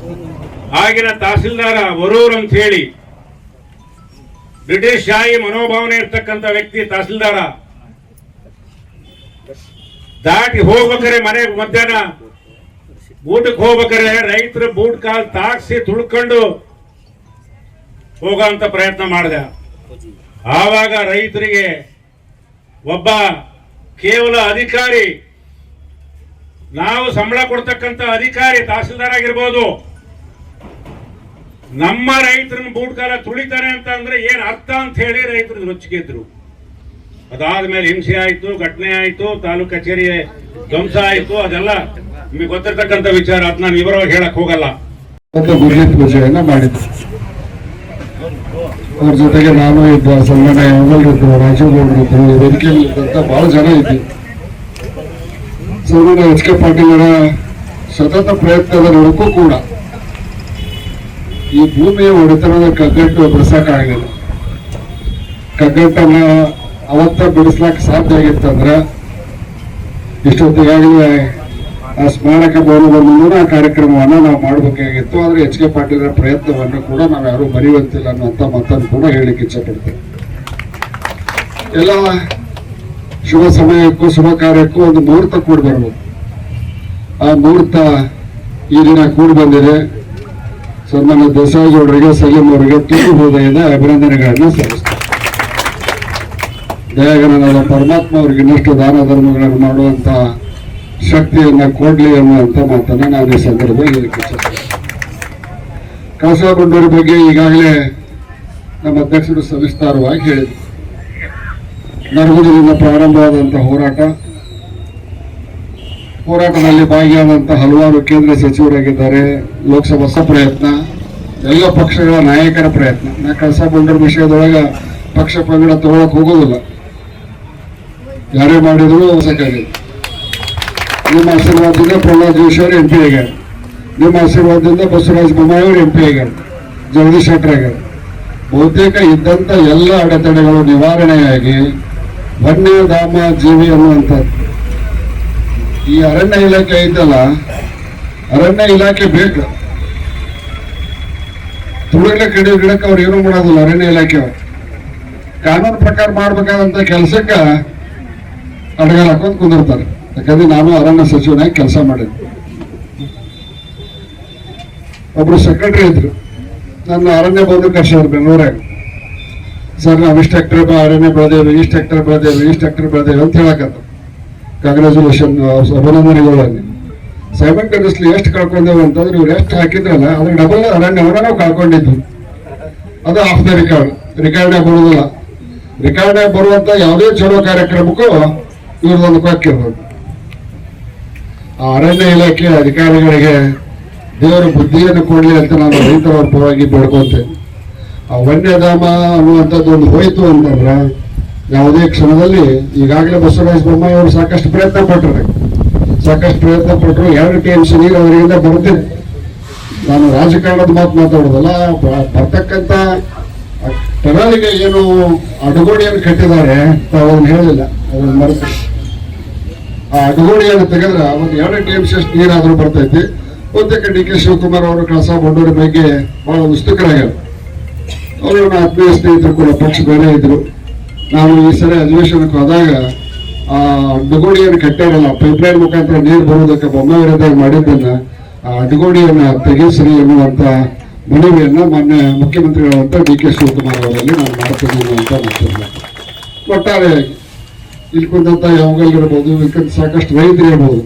ಆಗಿನ ತಹಸೀಲ್ದಾರ ವರೂರ್ ಅಂತ ಹೇಳಿ ಬ್ರಿಟಿಷ್ ಶಾಹಿ ಮನೋಭಾವನೆ ಇರ್ತಕ್ಕಂಥ ವ್ಯಕ್ತಿ ತಹಸೀಲ್ದಾರ ದಾಟಿ ಹೋಗ್ಬೇಕಾರೆ ಮನೆಗೆ ಮಧ್ಯಾಹ್ನ ಊಟಕ್ಕೆ ಹೋಗ್ಬೇಕಾರೆ ರೈತರು ಬೂಟ್ ಕಾಲ್ ತಾಕ್ಸಿ ತುಳ್ಕೊಂಡು ಹೋಗೋಂತ ಪ್ರಯತ್ನ ಮಾಡಿದ. ಆವಾಗ ರೈತರಿಗೆ ಒಬ್ಬ ಕೇವಲ ಅಧಿಕಾರಿ, ನಾವು ಸಂಬಳ ಕೊಡ್ತಕ್ಕಂಥ ಅಧಿಕಾರಿ ತಹಸೀಲ್ದಾರ್ ಆಗಿರ್ಬೋದು, ನಮ್ಮ ರೈತರನ್ನ ಬೂಟ್ ಕಾಲ ತುಳಿತಾನೆ ಅಂತ ಅಂದ್ರೆ ಏನ್ ಅರ್ಥ ಅಂತ ಹೇಳಿ ರೈತರು ರೊಚ್ಚಿಗೆದ್ರು. ಅದಾದ್ಮೇಲೆ ಹಿಂಸೆ ಆಯ್ತು, ಘಟನೆ ಆಯ್ತು, ತಾಲೂಕು ಕಚೇರಿ ಧ್ವಂಸ ಆಯ್ತು. ಅದೆಲ್ಲ ನಿಮಗೆ ಗೊತ್ತಿರ್ತಕ್ಕಂಥ ವಿಚಾರ. ಅದ್ ನಾನು ವಿವರವಾಗಿ ಹೇಳಕ್ ಹೋಗಲ್ಲ. ಗುರುಜಿತ್ ಪೂಜೆಯನ್ನ ಮಾಡಿದ್ರು. ಅವ್ರ ಜೊತೆಗೆ ನಾನು ಇದ್ದ, ಸನ್ಮಾನ್ಯ ಇದ್ರು, ರಾಜೀವ್ ಗೌಡ್ರು ಇದ್ರು, ವೇದಿಕೆಯಲ್ಲಿ ಇದ್ದಂತ ಬಹಳ ಜನ ಇದ್ವಿ. ಸನ್ಮಾನ್ಯ ಎಚ್ ಕೆ ಪಾಟೀಲರ ಸತತ ಪ್ರಯತ್ನದ ನಡುಕೂ ಕೂಡ ಈ ಭೂಮಿಯ ಒಡೆತನದ ಕಗ್ಗಟ್ಟು ಬಿಡಿಸಕ್ಕಾಗಲಿಲ್ಲ. ಕಗ್ಗಟ್ಟನ್ನ ಅವತ್ತ ಬಿಡಿಸ್ಲಾಕ ಸಾಧ್ಯ ಆಗಿತ್ತಂದ್ರೆ ಇಷ್ಟೊತ್ತಿಗಾಗಲೇ ಆ ಸ್ಮಾರಕ ಭವನದ ಕಾರ್ಯಕ್ರಮವನ್ನ ನಾವು ಮಾಡಬೇಕಾಗಿತ್ತು. ಆದ್ರೆ ಎಚ್ ಕೆ ಪಾಟೀಲರ ಪ್ರಯತ್ನವನ್ನು ಕೂಡ ನಾವು ಯಾರು ಮರೆಯುವಂತಿಲ್ಲ ಅನ್ನುವಂತ ಮಾತನ್ನು ಕೂಡ ಹೇಳಿಕ್ಕೆ ಇಚ್ಛಪಡ್ತೇವೆ. ಎಲ್ಲ ಶುಭ ಸಮಯಕ್ಕೂ ಶುಭ ಕಾರ್ಯಕ್ಕೂ ಒಂದು ಮುಹೂರ್ತ ಕೂಡಿ ಬರ್ಬೋದು. ಆ ಮುಹೂರ್ತ ಈ ದಿನ ಕೂಡಿ ಬಂದಿದೆ. ಸನ್ಮಾನ್ಯ ದೇಸಾಯಿಗೌಡರಿಗೆ, ಸಲೀಂ ಅವರಿಗೆ ತುಂಬ ಹೃದಯದ ಅಭಿನಂದನೆಗಳನ್ನು ಸಲ್ಲಿಸ್ತಾರೆ. ದಯಾಗಣನಾದ ಪರಮಾತ್ಮ ಅವರಿಗೆ ಇನ್ನಷ್ಟು ದಾನ ಧರ್ಮಗಳನ್ನು ಮಾಡುವಂತ ಶಕ್ತಿಯನ್ನ ಕೊಡ್ಲಿ ಅನ್ನುವಂತ ಮಾತನ್ನ ನಾನು ಈ ಸಂದರ್ಭದಲ್ಲಿ ಹೇಳಿಕೆ ಕಳಸಾ ಬಂಡೂರಿ ಬಗ್ಗೆ ಈಗಾಗಲೇ ನಮ್ಮ ಅಧ್ಯಕ್ಷರು ಸವಿಸ್ತಾರವಾಗಿ ಹೇಳಿದರು. ನರಗುಂದದಿಂದ ಪ್ರಾರಂಭವಾದಂತಹ ಹೋರಾಟದಲ್ಲಿ ಭಾಗಿಯಾದಂತಹ ಹಲವಾರು ಕೇಂದ್ರ ಸಚಿವರಾಗಿದ್ದಾರೆ. ಲೋಕಸಭಾ ಹೊಸ ಪ್ರಯತ್ನ, ಎಲ್ಲ ಪಕ್ಷಗಳ ನಾಯಕರ ಪ್ರಯತ್ನ. ನಾ ಕಳಸಾ ಬಂಡೂರಿ ವಿಷಯದೊಳಗ ಪಕ್ಷ ಪಂಗಡ ತಗೊಳಕ್ ಹೋಗೋದಿಲ್ಲ. ಯಾರೇ ಮಾಡಿದ್ರು ಸಾಕಾಗಿದೆ. ನಿಮ್ಮ ಆಶೀರ್ವಾದದಿಂದ ಪ್ರಹ್ಲಾದ್ ಜೋಶಿ ಅವರು MP ಆಗ್ಯಾರ. ನಿಮ್ಮ ಆಶೀರ್ವಾದದಿಂದ ಬಸವರಾಜ ಬೊಮ್ಮಾಯಿ ಅವರು MP ಆಗ್ಯಾರ. ಜಗದೀಶ್ ಶೆಟ್ಟರ್ ಆಗ್ಯಾರ. ಬಹುತೇಕ ಇದ್ದಂತ ಎಲ್ಲ ಅಡೆತಡೆಗಳು ನಿವಾರಣೆಯಾಗಿ ವನ್ಯಧಾಮ ಜೀವಿ ಅನ್ನುವಂಥದ್ದು ಈ ಅರಣ್ಯ ಇಲಾಖೆ ಐತಲ್ಲ, ಅರಣ್ಯ ಇಲಾಖೆ ಬೇಕು. ತುಳಿಗ್ಲೆ ಕಡಿಯೋ ಗಿಡಕ್ಕೆ ಅವ್ರು ಏನೂ ಮಾಡೋದಿಲ್ಲ. ಅರಣ್ಯ ಇಲಾಖೆ ಅವರು ಕಾನೂನು ಪ್ರಕಾರ ಮಾಡ್ಬೇಕಾದಂತ ಕೆಲಸಕ್ಕೆ ಅಡಗಲ್ ಹಾಕೊಂಡು ಕುಂದಿರ್ತಾರೆ. ಯಾಕಂದ್ರೆ ನಾನು ಅರಣ್ಯ ಸಚಿವನಾಗಿ ಕೆಲಸ ಮಾಡಿದ್ದೆ. ಒಬ್ರು ಸೆಕ್ರೆಟರಿ ಇದ್ರು, ನನ್ನ ಅರಣ್ಯ ಬಂದು ಕರ್ಸಿದ್ರು ಬೆಂಗಳೂರಾಗ. ಸರ್ ನಾವು ಇಷ್ಟು ಹೆಕ್ಟರ್ ಅರಣ್ಯ ಬೆಳೆದೇವೆ, ಇಷ್ಟು ಹೆಕ್ಟರ್ ಬೆಳೆದೇವೆ ಅಂತ ಹೇಳಕತ್ತ. ಕಂಗ್ರ್ಯಾಚುಲೇಷನ್, ಅಭಿನಂದನೆಗಳಲ್ಲಿ. ಸೈಮಲ್ಟೇನಿಯಸ್ಲಿ ಎಷ್ಟು ಕಳ್ಕೊಂಡೇವೆ ಅಂತಂದ್ರೆ ಇವ್ರು ಎಷ್ಟು ಹಾಕಿದ್ರಲ್ಲ ಅದ್ರ ಡಬಲ್ ಅರಣ್ಯವನ್ನ ನಾವು ಕಳ್ಕೊಂಡಿದ್ವಿ. ಅದು ಆಫ್ ದ ರಿಕಾರ್ಡ್ ಬರುವುದಿಲ್ಲ. ರಿಕಾರ್ಡ್ ಬರುವಂತ ಯಾವುದೇ ಚಲೋ ಕಾರ್ಯಕ್ರಮಕ್ಕೂ ಇವ್ರದೊಂದು ಕೊಕ್ಕಿರ್ಬೋದು. ಆ ಅರಣ್ಯ ಇಲಾಖೆ ಅಧಿಕಾರಿಗಳಿಗೆ ದೇವರ ಬುದ್ಧಿಯನ್ನು ಕೊಡ್ಲಿ ಅಂತ ನಾನು ರೈತರ ಪರವಾಗಿ ಬೇಡ್ಕೊಂತೇನೆ. ಆ ವನ್ಯಧಾಮ ಅನ್ನುವಂಥದ್ದು ಒಂದು ಹೋಯ್ತು ಅಂತಂದ್ರೆ ಯಾವುದೇ ಕ್ಷಣದಲ್ಲಿ ಈಗಾಗಲೇ ಬಸವರಾಜ ಬೊಮ್ಮಾಯಿ ಅವರು ಸಾಕಷ್ಟು ಪ್ರಯತ್ನ ಪಟ್ಟರು. 2 TMC ನೀರು ಅವರಿಂದ ಬರ್ತಿದೆ. ನಾನು ರಾಜಕಾರಣದ ಮಾತು ಮಾತಾಡೋದಲ್ಲ, ಬರ್ತಕ್ಕಂಥ ಟನಲ್ಗೆ ಏನು ಅಡಗೋಡಿಯನ್ನು ಕಟ್ಟಿದ್ದಾರೆ ಅದನ್ನು ಹೇಳಿಲ್ಲ, ಅದನ್ನು ಮರೆತು ಆ ಅಡಗೋಡಿಯನ್ನು ತೆಗೆದ್ರೆ ಒಂದು 2 TMC ನೀರಾದ್ರೂ ಬರ್ತೈತಿ. ಬಹುತೇಕ DK ಶಿವಕುಮಾರ್ ಅವರು ಕಳಸಾ ಬಂಡೂರಿ ಬಗ್ಗೆ ಬಹಳ ಉತ್ಸುಕರಾಗ್ಯಾರ. ಅವರು ನನ್ನ ಆತ್ಮೀಯ ಸ್ನೇಹಿತರು ಕೂಡ ಪಕ್ಷ ಬೇರೆ ಇದ್ರು. ನಾವು ಈ ಸಲ ಅಧಿವೇಶನಕ್ಕೆ ಹೋದಾಗ ಆ ಅಡ್ಡಗೋಡಿಯನ್ನು ಕಟ್ಟಾರಲ್ಲ, ಪೈಪ್ಲೈನ್ ಮುಖಾಂತರ ನೀರು ಬರುವುದಕ್ಕೆ ಬೊಮ್ಮಾಯಿ ವಿರೋಧ ಮಾಡಿದ್ದನ್ನ ಆ ಅಡ್ಡಗೋಡಿಯನ್ನ ತೆಗೆಸ್ರಿ ಎನ್ನುವಂತ ಮನವಿಯನ್ನ ಮಾನ್ಯ ಮುಖ್ಯಮಂತ್ರಿಗಳಂತ DK ಶಿವಕುಮಾರ್ ಅವರಲ್ಲಿ ನಾನು ಮಾಡ್ತೀನಿ ಅಂತ ಮಾತಾಡ್ತೀನಿ. ಒಟ್ಟಾರೆಯಾಗಿ ಇಲ್ಲಿ ಕುಂದಂತ ಯಾವಾಗಲಿರ್ಬೋದು, ಇದಕ್ಕೆ ಸಾಕಷ್ಟು ರೈತರು ಇರ್ಬೋದು,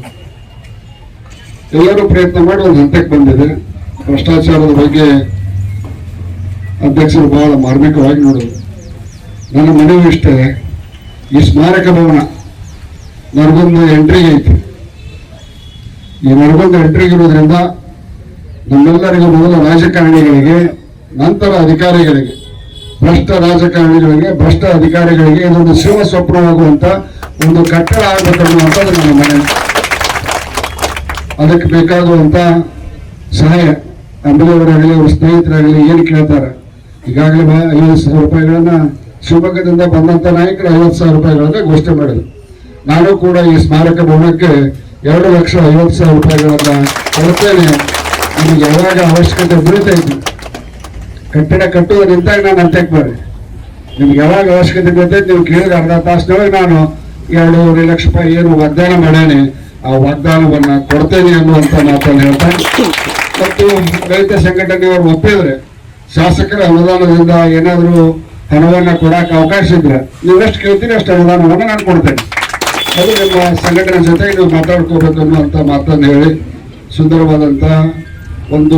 ಎಲ್ಲರೂ ಪ್ರಯತ್ನ ಮಾಡಿ ಒಂದು ಹಂತಕ್ಕೆ ಬಂದಿದೆ. ಭ್ರಷ್ಟಾಚಾರದ ಬಗ್ಗೆ ಅಧ್ಯಕ್ಷರು ಬಹಳ ಮಾರ್ಮಿಕವಾಗಿ ನೋಡಿದ್ರು. ನನ್ನ ಮನವಿ ಇಷ್ಟೇ, ಈ ಸ್ಮಾರಕ ಭವನ ನರಗುಂದ ಎಂಟ್ರಿಗೆ ಐತಿ. ಈ ನರಗುಂದ ಎಂಟ್ರಿಗೆ ಇರೋದ್ರಿಂದ ನಮ್ಮೆಲ್ಲರಿಗೂ ಮೊದಲ ರಾಜಕಾರಣಿಗಳಿಗೆ ನಂತರ ಅಧಿಕಾರಿಗಳಿಗೆ, ಭ್ರಷ್ಟ ರಾಜಕಾರಣಿಗಳಿಗೆ, ಭ್ರಷ್ಟ ಅಧಿಕಾರಿಗಳಿಗೆ ಇದೊಂದು ಶಿವ ಸ್ವಪ್ನವಾಗುವಂತ ಒಂದು ಕಟ್ಟಡ ಆಗ್ಬೇಕನ್ನುವಂಥದ್ದು ನನ್ನ ಮನೆ. ಅದಕ್ಕೆ ಬೇಕಾಗುವಂತ ಸಹಾಯ ಅಂಬಲಿಯವರಾಗಲಿ ಅವ್ರ ಸ್ನೇಹಿತರಾಗಲಿ ಏನು ಕೇಳ್ತಾರೆ, ಈಗಾಗಲೇ 50,000 ರೂಪಾಯಿಗಳನ್ನ ಶಿವಮೊಗ್ಗದಿಂದ ಬಂದಂತ ನಾಯಕರು 50,000 ರೂಪಾಯಿಗಳನ್ನ ಘೋಷಣೆ ಮಾಡಿದ್ರು. ನಾನು ಕೂಡ ಈ ಸ್ಮಾರಕ ಭವನಕ್ಕೆ 2,50,000 ರೂಪಾಯಿಗಳನ್ನ ಕೊಡ್ತೇನೆ. ನಿಮಗೆ ಯಾವಾಗ ಅವಶ್ಯಕತೆ ಬೀಳ್ತೈತಿ, ಕಟ್ಟಡ ಕಟ್ಟುವ ನಿಂತಾಗ ನಾನು ಅಂತಕ್ಕೆ ಬರ್ರಿ, ನಿಮ್ಗೆ ಯಾವಾಗ ಅವಶ್ಯಕತೆ ಬೀಳ್ತೈತಿ ನೀವು ಕೇಳಿದ ಅರ್ಧ ತಾಸಿನೊಳಗೆ ನಾನು 2.5 ಲಕ್ಷ ರೂಪಾಯಿ ಏನು ವಾಗ್ದಾನ ಮಾಡೇನೆ ಆ ವಾಗ್ದಾನವನ್ನ ಕೊಡ್ತೇನೆ ಅನ್ನುವಂತ ಮಾತನ್ನು ಹೇಳ್ತಾ, ಮತ್ತು ರೈತ ಸಂಘಟನೆಯವರು ಒಪ್ಪಿದ್ರೆ ಶಾಸಕರ ಅನುದಾನದಿಂದ ಏನಾದರೂ ಹಣವನ್ನ ಕೊಡಕ್ಕೆ ಅವಕಾಶ ಇದ್ರೆ ನೀವೆಷ್ಟು ಕೇಳ್ತೀರಿ ಅಷ್ಟು ಅನುದಾನವನ್ನ ನಾನು ಕೊಡ್ತೇನೆ. ಅದು ನಿಮ್ಮ ಸಂಘಟನೆ ಜೊತೆಗೆ ನೀವು ಮಾತಾಡ್ಕೋಬೇಕು ಅನ್ನುವಂತ ಮಾತನ್ನು ಹೇಳಿ ಸುಂದರವಾದಂತ ಒಂದು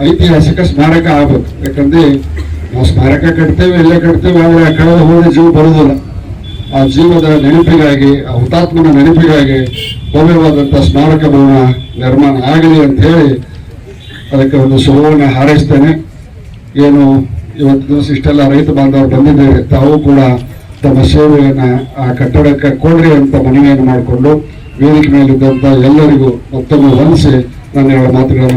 ಐತಿಹಾಸಿಕ ಸ್ಮಾರಕ ಆಗ್ಬೇಕು. ಯಾಕಂದ್ರೆ ನಾವು ಸ್ಮಾರಕ ಕಟ್ತೇವೆ, ಎಲ್ಲೇ ಕಟ್ತೇವೆ, ಆದರೆ ಕಳೆದ ಹೋದ ಜೀವ ಬರುವುದಿಲ್ಲ. ಆ ಜೀವದ ನೆನಪಿಗಾಗಿ, ಆ ಹುತಾತ್ಮನ ನೆನಪಿಗಾಗಿ ಭವ್ಯವಾದಂಥ ಸ್ಮಾರಕ ಭವನ ನಿರ್ಮಾಣ ಆಗಲಿ ಅಂತ ಹೇಳಿ ಅದಕ್ಕೆ ಒಂದು ಶುಭವನ್ನು ಹಾರೈಸ್ತೇನೆ. ಏನು ಇವತ್ತು ದಿವಸ ಇಷ್ಟೆಲ್ಲ ರೈತ ಬಾಂಧವರು ಬಂದಿದ್ದೇವೆ, ತಾವು ಕೂಡ ತಮ್ಮ ಸೇವೆಯನ್ನ ಆ ಕಟ್ಟಡಕ್ಕೆ ಕೊಡ್ರಿ ಅಂತ ಮನವಿಯನ್ನು ಮಾಡಿಕೊಂಡು ವೇದಿಕೆ ಮೇಲಿದ್ದಂಥ ಎಲ್ಲರಿಗೂ ಮತ್ತೊಮ್ಮೆ ವಂದಿಸಿ ನನ್ನ ಮಾತುಗಳನ್ನು